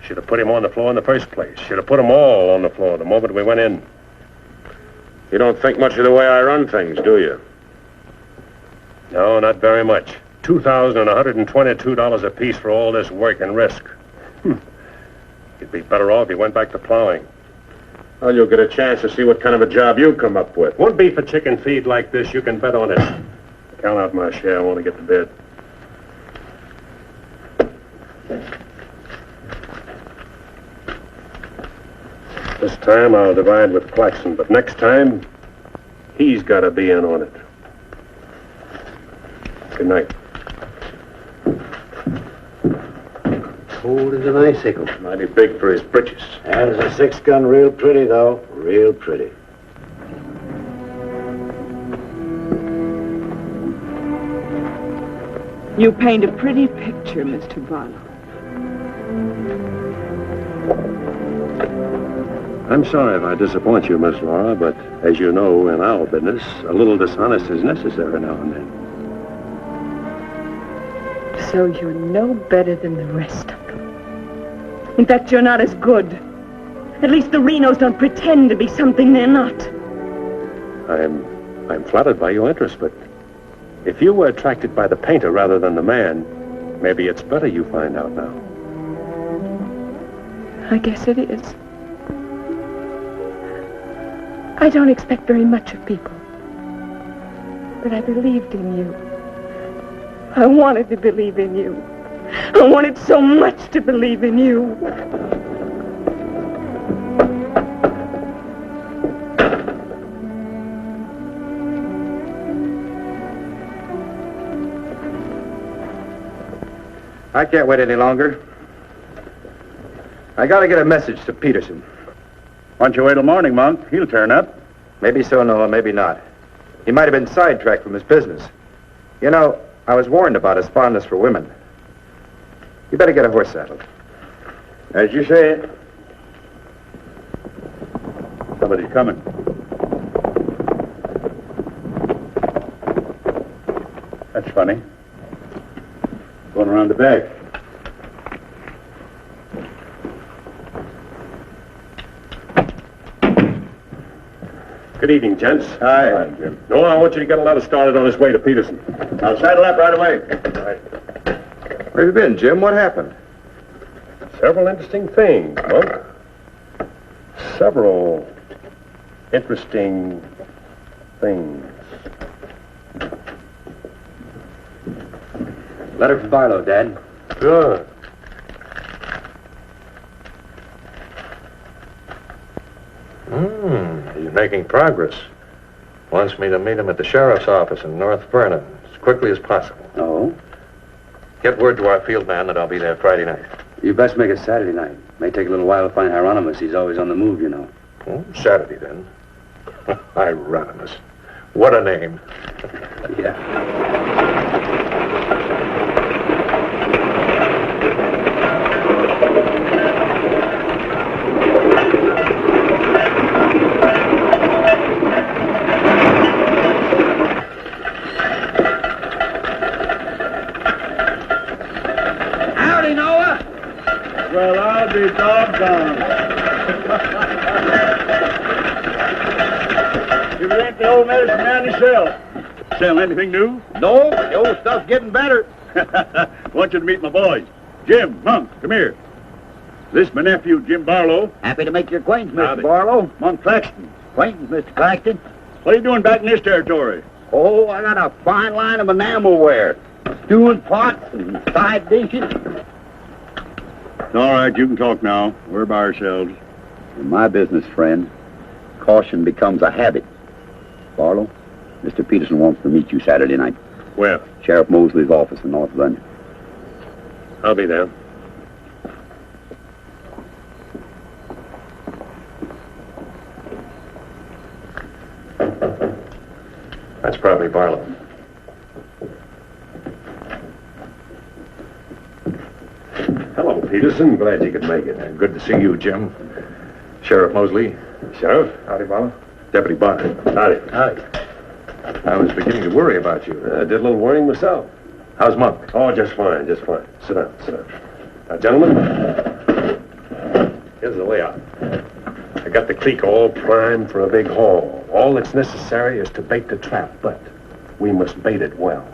Should have put him on the floor in the first place. Should have put them all on the floor the moment we went in. You don't think much of the way I run things, do you? No, not very much. $2,122 apiece for all this work and risk. You'd be better off if you went back to plowing. Well, you'll get a chance to see what kind of a job you come up with. One beef a chicken feed like this, you can bet on it. Count out my share. I want to get to bed. This time I'll divide with Claxon, but next time, he's got to be in on it. Good night. Cold as an icicle. Mighty big for his britches. That is a 6-gun, real pretty, though. Real pretty. You paint a pretty picture, Mr. Barlow. I'm sorry if I disappoint you, Miss Laura, but as you know, in our business, a little dishonest is necessary now and then. So you're no better than the rest of them. In fact, you're not as good. At least the Renos don't pretend to be something they're not. I'm flattered by your interest, but if you were attracted by the painter rather than the man, maybe it's better you find out now. I guess it is. I don't expect very much of people. But I believed in you. I wanted to believe in you. I wanted so much to believe in you. I can't wait any longer. I gotta get a message to Peterson. Why don't you wait till morning, Monk? He'll turn up. Maybe so, Noah, maybe not. He might have been sidetracked from his business. You know, I was warned about his fondness for women. You better get a horse saddled. As you say. Somebody's coming. That's funny. Going around the back. Good evening, gents. Hi, Jim. Noah, I want you to get a letter started on his way to Peterson. I'll saddle up right away. All right. Where have you been, Jim? What happened? Several interesting things, Monk. Several interesting things. Letter from Barlow, Dad. Good. He's making progress. Wants me to meet him at the sheriff's office in North Vernon as quickly as possible. Oh? Get word to our field man that I'll be there Friday night. You best make it Saturday night. May take a little while to find Hieronymus. He's always on the move, you know. Saturday, then. Hieronymus. What a name. Yeah. Well, I'll be doggone. You you ain't the old medicine man yourself. Sell anything new? No, but the old stuff's getting better. Want you to meet my boys. Jim, Monk, come here. This is my nephew, Jim Barlow. Happy to make your acquaintance, Mr. Howdy. Barlow. Monk Claxton. Acquaintance, Mr. Claxton. What are you doing back in this territory? Oh, I got a fine line of enamelware. Stewing pots and side dishes. All right, you can talk now. We're by ourselves. In my business, friend, caution becomes a habit. Barlow, Mr. Peterson wants to meet you Saturday night. Where? Sheriff Mosley's office in North London. I'll be there. That's probably Barlow. Hello, Peterson. Glad you could make it. Good to see you, Jim. Sheriff Mosley. Sheriff? Howdy, Barlow. Deputy Barker. Howdy. Howdy. I was beginning to worry about you. I did a little worrying myself. How's Monk? Oh, just fine, just fine. Sit down, sit down. Now, gentlemen, here's the layout. I got the creek all primed for a big haul. All that's necessary is to bait the trap, but we must bait it well.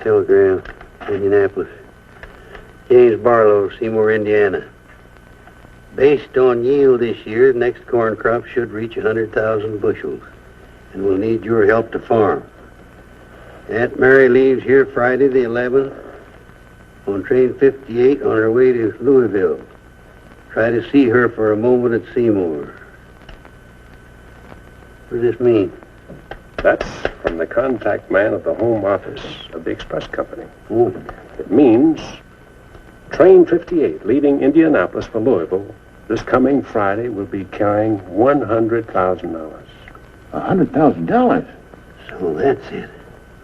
Telegram, Indianapolis. James Barlow, Seymour, Indiana. Based on yield this year, the next corn crop should reach 100,000 bushels, and we'll need your help to farm. Aunt Mary leaves here Friday the 11th on train 58 on her way to Louisville. Try to see her for a moment at Seymour. What does this mean? That's from the contact man at the home office of the express company. Oh. It means train 58 leaving Indianapolis for Louisville this coming Friday will be carrying $100,000. $100,000? So that's it.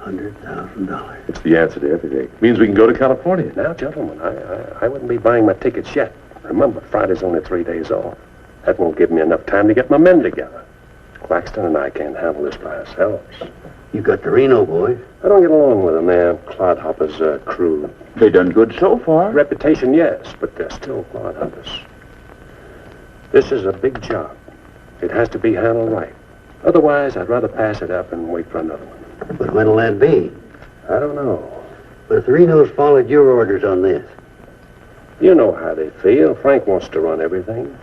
$100,000. It's the answer to everything. Means we can go to California. Now, gentlemen, I wouldn't be buying my tickets yet. Remember, Friday's only 3 days off. That won't give me enough time to get my men together. Claxton and I can't handle this by ourselves. You got the Reno boys. I don't get along with them. They're clodhoppers, crew. They done good so far. Reputation, yes, but they're still clodhoppers. This is a big job. It has to be handled right. Otherwise, I'd rather pass it up and wait for another one. But when'll that be? I don't know. But if the Renos followed your orders on this. You know how they feel. Frank wants to run everything.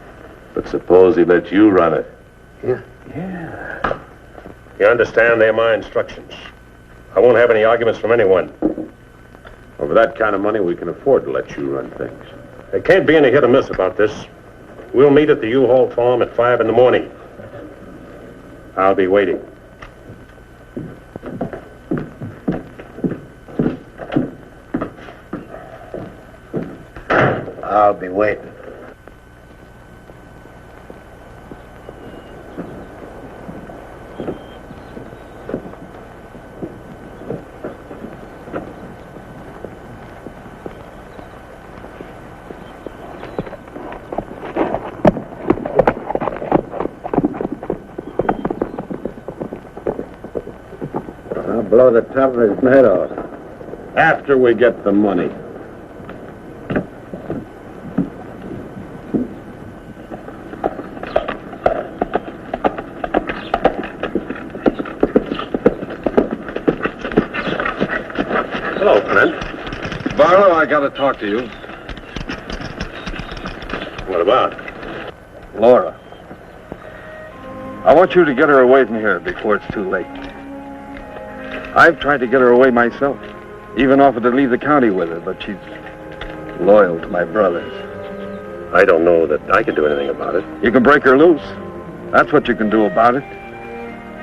But suppose he let you run it. Yeah. Yeah. You understand, they're my instructions. I won't have any arguments from anyone. Over that kind of money, we can afford to let you run things. There can't be any hit or miss about this. We'll meet at the U-Haul farm at 5 in the morning. I'll be waiting. I'll be waiting. I'll blow the top of his head off. After we get the money. Hello, friend. Barlow, I gotta talk to you. What about? Laura. I want you to get her away from here before it's too late. I've tried to get her away myself. Even offered to leave the county with her, but she's loyal to my brothers. I don't know that I can do anything about it. You can break her loose. That's what you can do about it.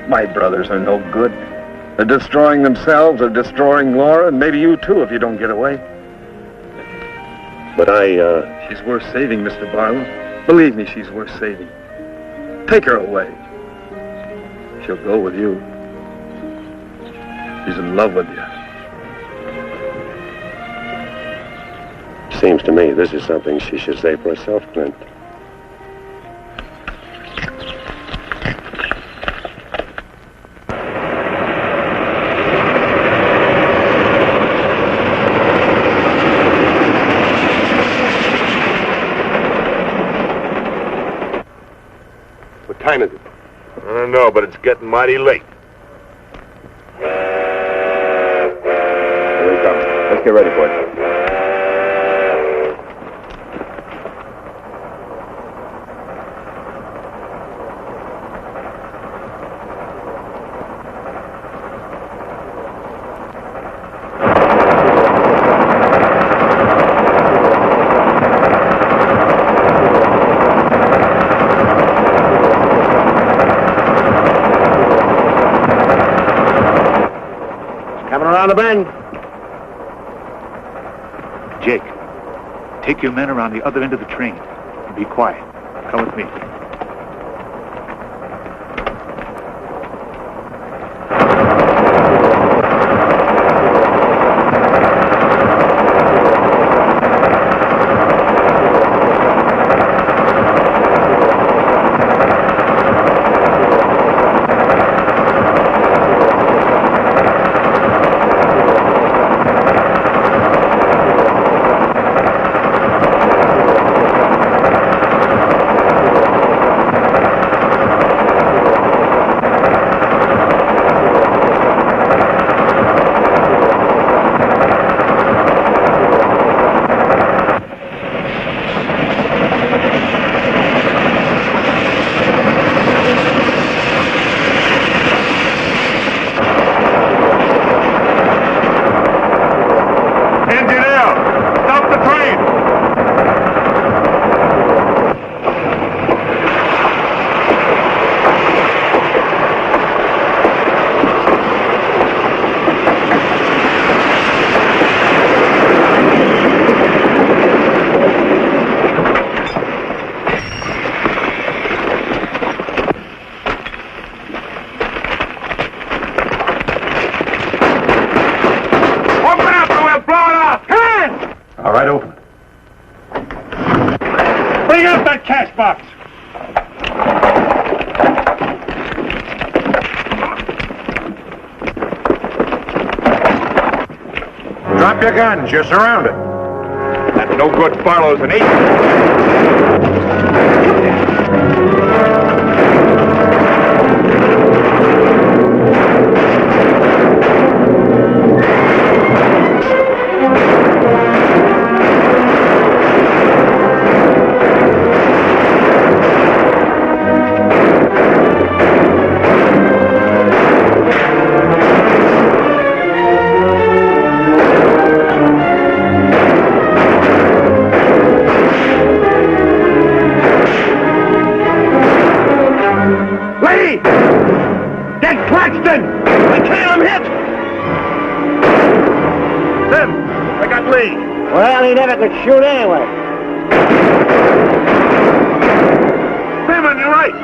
My brothers are no good. They're destroying themselves, they're destroying Laura, and maybe you too if you don't get away. But She's worth saving, Mr. Barlow. Believe me, she's worth saving. Take her away. She'll go with you. She's in love with you. Seems to me this is something she should say for herself, Clint. time is it? I don't know, but it's getting mighty late. Here he comes. Let's get ready for it. Around the bend. Jake, take your men around the other end of the train. And be quiet. Come with me. Drop your guns. You're surrounded. That no-good Barlow's an agent. Well, he never could shoot anyway. Simon, you're right.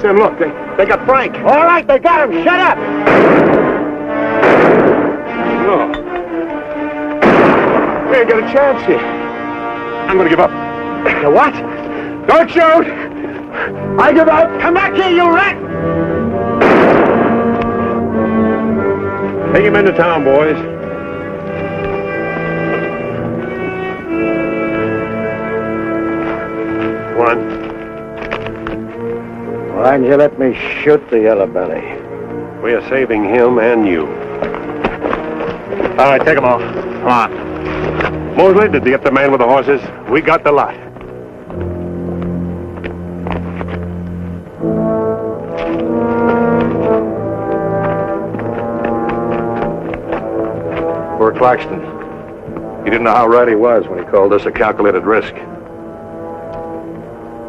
Sam, look, they got Frank. All right, they got him. Shut up! No. We ain't got a chance here. I'm gonna give up. You what? Don't shoot! I give up. Come back here, you rat! Take him into town, boys. One. Why'd you let me shoot the yellow belly? We are saving him and you. All right, take them off. Come on. Mosley, did you get the man with the horses? We got the lot. Poor Claxton. He didn't know how right he was when he called this a calculated risk.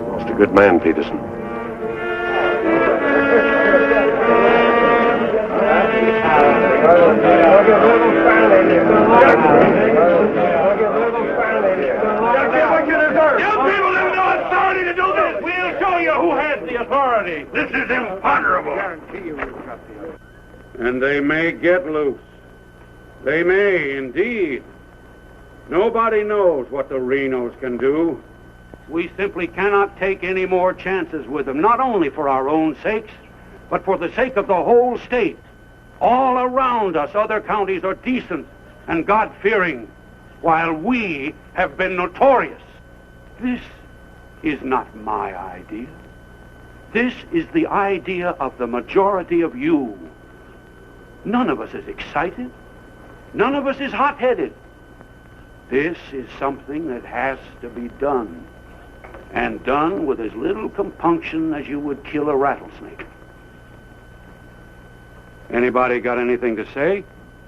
Lost a good man, Peterson. This is imponderable. And they may get loose. They may, indeed. Nobody knows what the Renos can do. We simply cannot take any more chances with them, not only for our own sakes, but for the sake of the whole state. All around us, other counties are decent and God-fearing, while we have been notorious. This is not my idea. This is the idea of the majority of you. None of us is excited. None of us is hot-headed. This is something that has to be done, and done with as little compunction as you would kill a rattlesnake. Anybody got anything to say?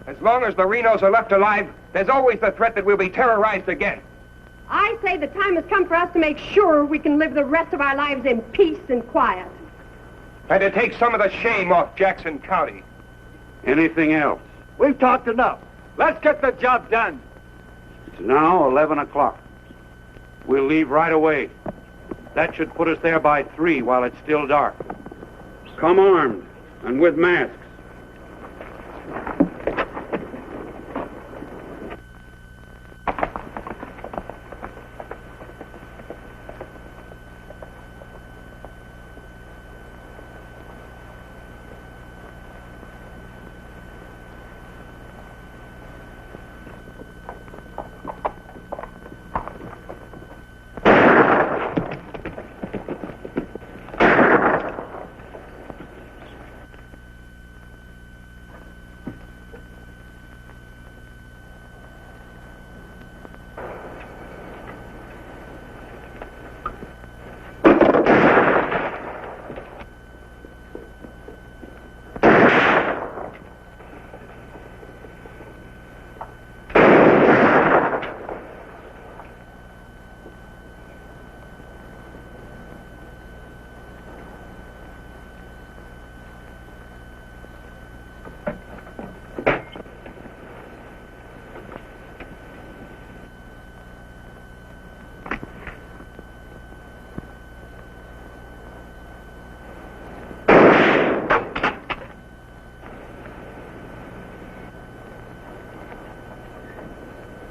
As long as the Renos are left alive, there's always the threat that we'll be terrorized again. I say the time has come for us to make sure we can live the rest of our lives in peace and quiet. And to take some of the shame off Jackson County. Anything else? We've talked enough. Let's get the job done. It's now 11 o'clock. We'll leave right away. That should put us there by 3 while it's still dark. Come armed and with masks.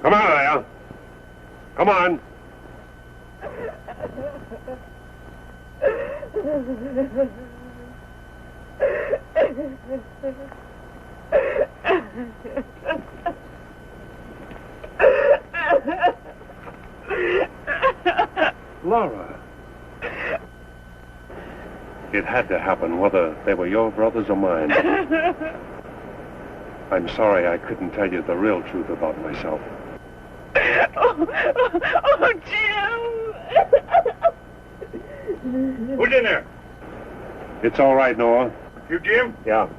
Come on, Al. Come on. Laura. It had to happen, whether they were your brothers or mine. I'm sorry I couldn't tell you the real truth about myself. Oh, Jim! Who's in there? It's all right, Noah. You, Jim? Yeah.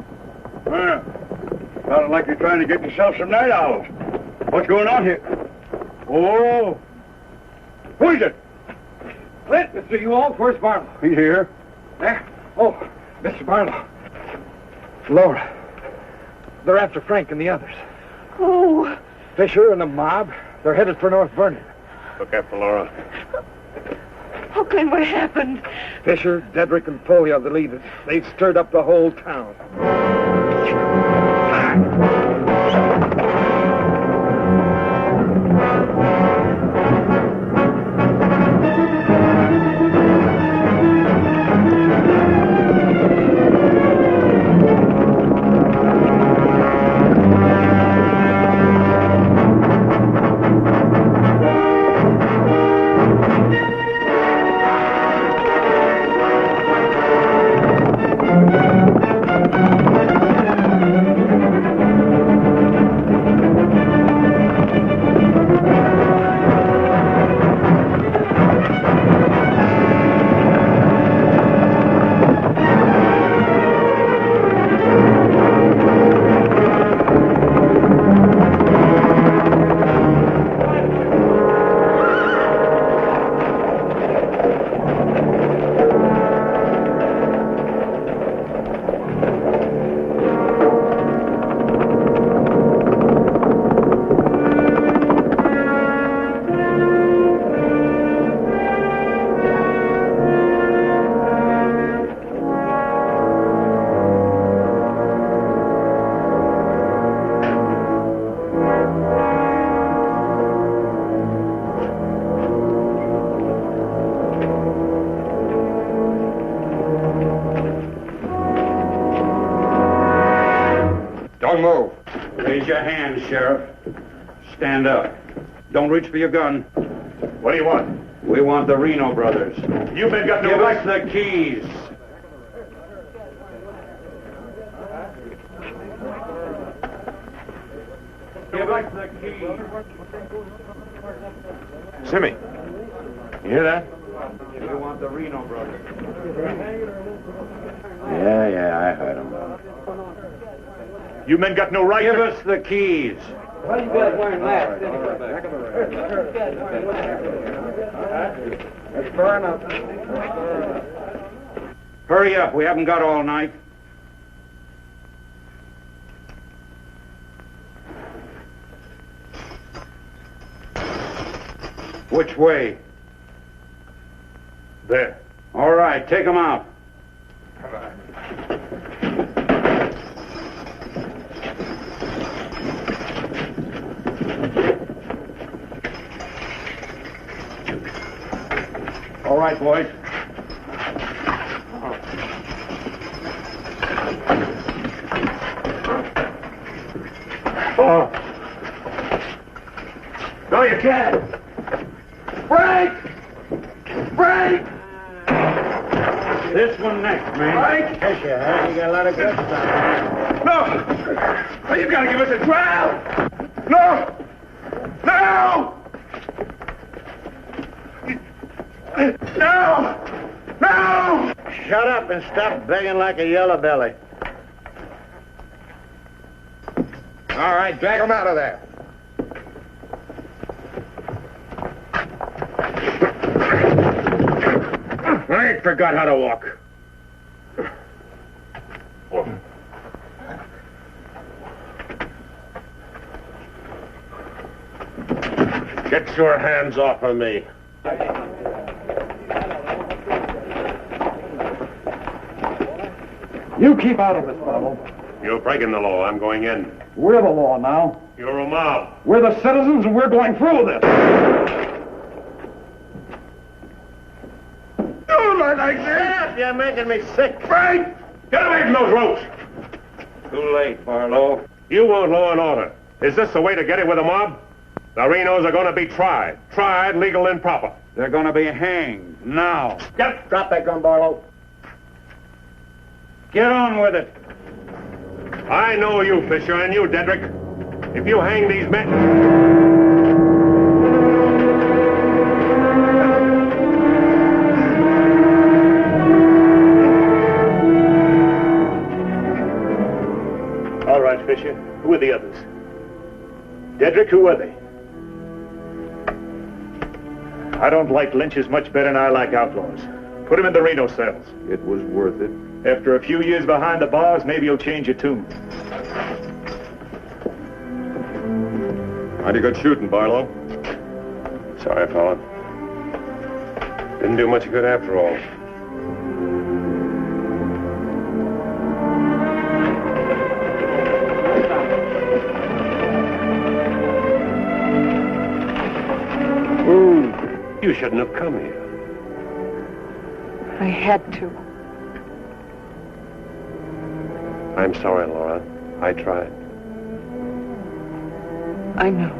Sounded like you're trying to get yourself some night owls. What's going on here? Oh. Who is it? Clint, Mr. Ewald, where's Barlow? He's here. There? Oh, Mr. Barlow. Laura. They're after Frank and the others. Oh. Fisher and the mob. They're headed for North Vernon. Look after Laura. Oh, Clint, what happened? Fisher, Dedrick, and Foley are the leaders. They've stirred up the whole town. Don't move. Raise your hand, Sheriff. Stand up. Don't reach for your gun. What do you want? We want the Reno brothers. You men got no Give right. us the keys. Give us the keys. Simmy, you hear that? We want the Reno brothers. Yeah, I heard him. You men got no right. Give us the keys. Why are you guys wearing masks? Let's burn up. Hurry up. We haven't got all night. Which way? There. All right, take them out. Come on. All right, boys. Oh. No, you can't. Frank! Frank! This one next, man. Frank! Fisher, huh? You got a lot of good stuff. No! You gotta give us a trial! No! No! No! No! Shut up and stop begging like a yellow belly. All right, drag him out of there. I ain't forgot how to walk. Get your hands off of me. You keep out of it, Barlow. You're breaking the law. I'm going in. We're the law now. You're a mob. We're the citizens, and we're going through with this. Don't like this. You're making me sick. Frank! Get away from those ropes! Too late, Barlow. You want law and order. Is this the way to get it with a mob? The Renos are going to be tried. Tried, legal, and proper. They're going to be hanged now. Get Drop that gun, Barlow. Get on with it. I know you, Fisher, and you, Dedrick. If you hang these men... All right, Fisher. Who are the others? Dedrick, who are they? I don't like lynches much better than I like outlaws. Put him in the Reno cells. It was worth it. After a few years behind the bars, maybe you'll change your tune. Mighty good shooting, Barlow. Sorry, fella. Didn't do much good after all. You shouldn't have come here. I had to. I'm sorry, Laura. I tried. I know.